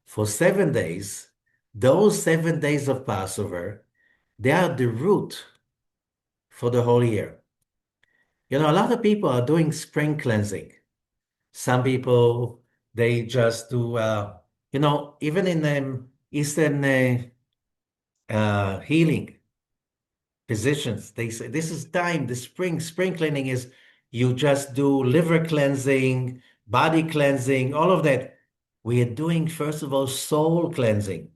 for 7 days, those 7 days of Passover, they are the root for the whole year. A lot of people are doing spring cleansing. Some people, they just do, even in Eastern healing physicians, they say this is time, the spring cleaning is you just do liver cleansing, body cleansing, all of that. We are doing, first of all, soul cleansing.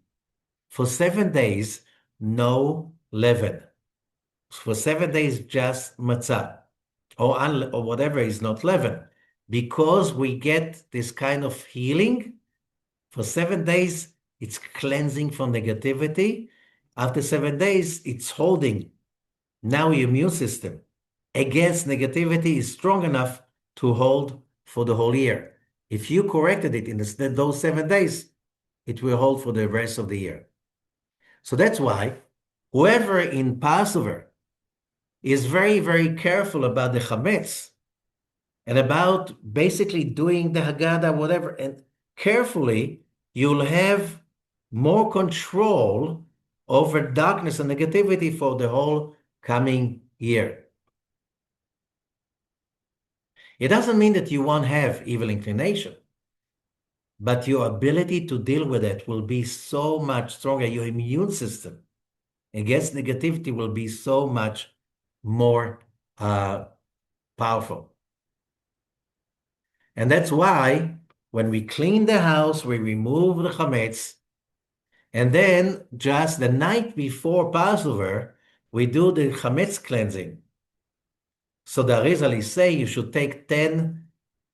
For 7 days, no leaven. For 7 days, just matzah or whatever is not leaven. Because we get this kind of healing, for 7 days, it's cleansing from negativity. After 7 days, it's holding. Now your immune system against negativity is strong enough to hold for the whole year. If you corrected it in those 7 days, it will hold for the rest of the year. So that's why whoever in Passover is very, very careful about the chametz and about basically doing the Haggadah, whatever, and carefully, you'll have more control over darkness and negativity for the whole coming year. It doesn't mean that you won't have evil inclination, but your ability to deal with it will be so much stronger. Your immune system against negativity will be so much more powerful. And that's why when we clean the house, we remove the chametz, and then just the night before Passover, we do the chametz cleansing. So the Arizal say you should take 10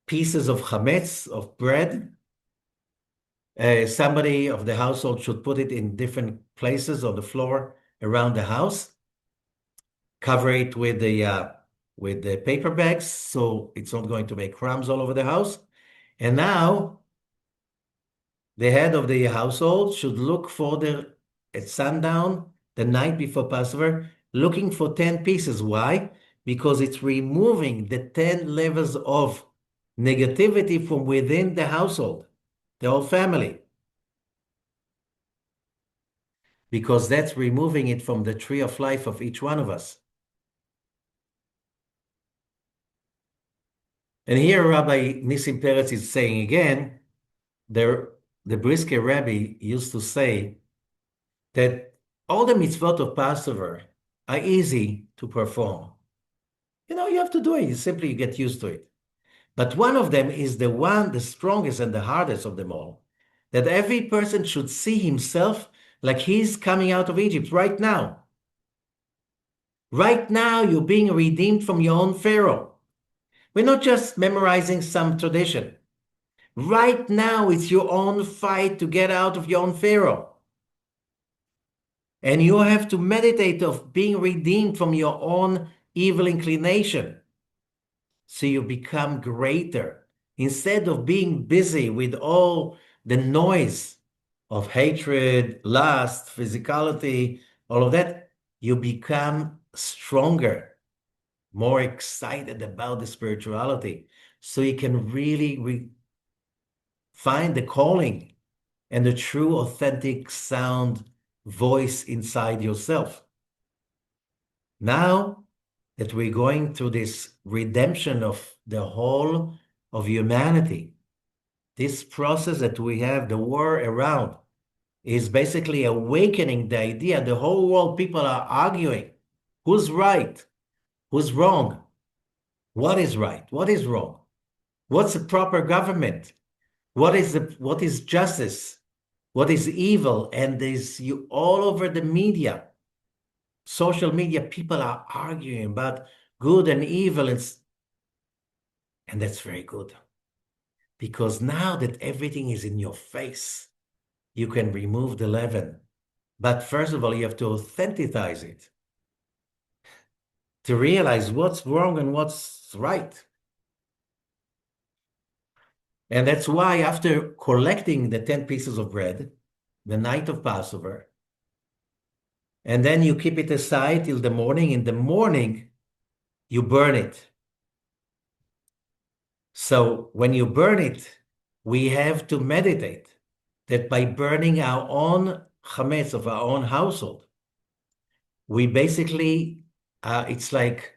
pieces of chametz, of bread. Somebody of the household should put it in different places on the floor around the house. Cover it with the paper bags so it's not going to make crumbs all over the house. And now the head of the household should look at sundown, the night before Passover, looking for 10 pieces. Why? Because it's removing the 10 levels of negativity from within the household, the whole family. Because that's removing it from the tree of life of each one of us. And here Rabbi Nissim Peretz is saying again, the Brisker Rabbi used to say that all the mitzvot of Passover are easy to perform. You have to do it. You get used to it. But one of them is the strongest and the hardest of them all, that every person should see himself like he's coming out of Egypt right now. Right now, you're being redeemed from your own Pharaoh. We're not just memorizing some tradition. Right now, it's your own fight to get out of your own Pharaoh. And you have to meditate of being redeemed from your own evil inclination. So you become greater. Instead of being busy with all the noise of hatred, lust, physicality, all of that, you become stronger, more excited about the spirituality. So you can really find the calling and the true, authentic sound voice inside yourself. Now that we're going through this redemption of the whole of humanity, this process that we have, the war around, is basically awakening the idea. The whole world, people are arguing. Who's right? Who's wrong? What is right? What is wrong? What's the proper government? What is justice? what is evil, and there's you all over the media, social media, people are arguing about good and evil, and that's very good. Because now that everything is in your face, you can remove the leaven. But first of all, you have to authenticize it to realize what's wrong and what's right. And that's why after collecting the 10 pieces of bread, the night of Passover, and then you keep it aside till the morning. In the morning, you burn it. So when you burn it, we have to meditate that by burning our own chametz of our own household, we basically, it's like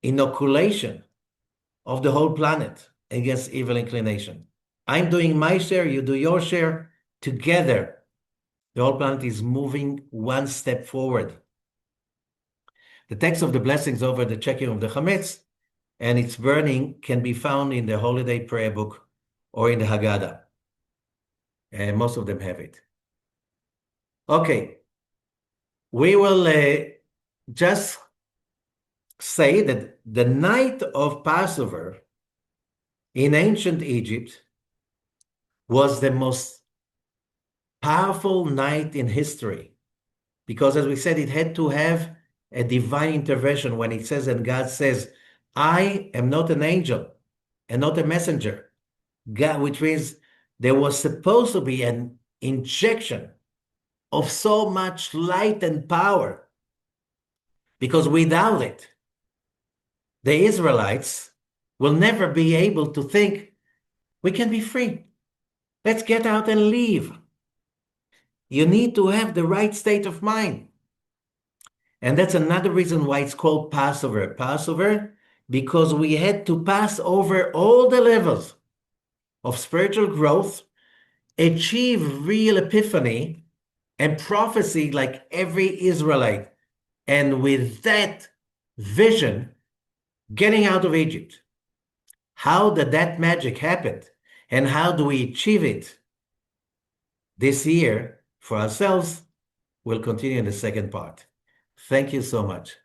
inoculation of the whole planet against evil inclination. I'm doing my share, you do your share. Together, the whole planet is moving one step forward. The text of the blessings over the checking of the chametz and its burning can be found in the holiday prayer book or in the Haggadah. And most of them have it. Okay, we will just say that the night of Passover in ancient Egypt was the most powerful night in history because, as we said, it had to have a divine intervention when it says, and God says, I am not an angel and not a messenger. God, which means there was supposed to be an injection of so much light and power, because without it, the Israelites will never be able to think, we can be free. Let's get out and leave. You need to have the right state of mind. And that's another reason why it's called Passover. Passover, because we had to pass over all the levels of spiritual growth, achieve real epiphany and prophecy like every Israelite. And with that vision, getting out of Egypt. How did that magic happen? And how do we achieve it? This year, for ourselves, we'll continue in the second part. Thank you so much.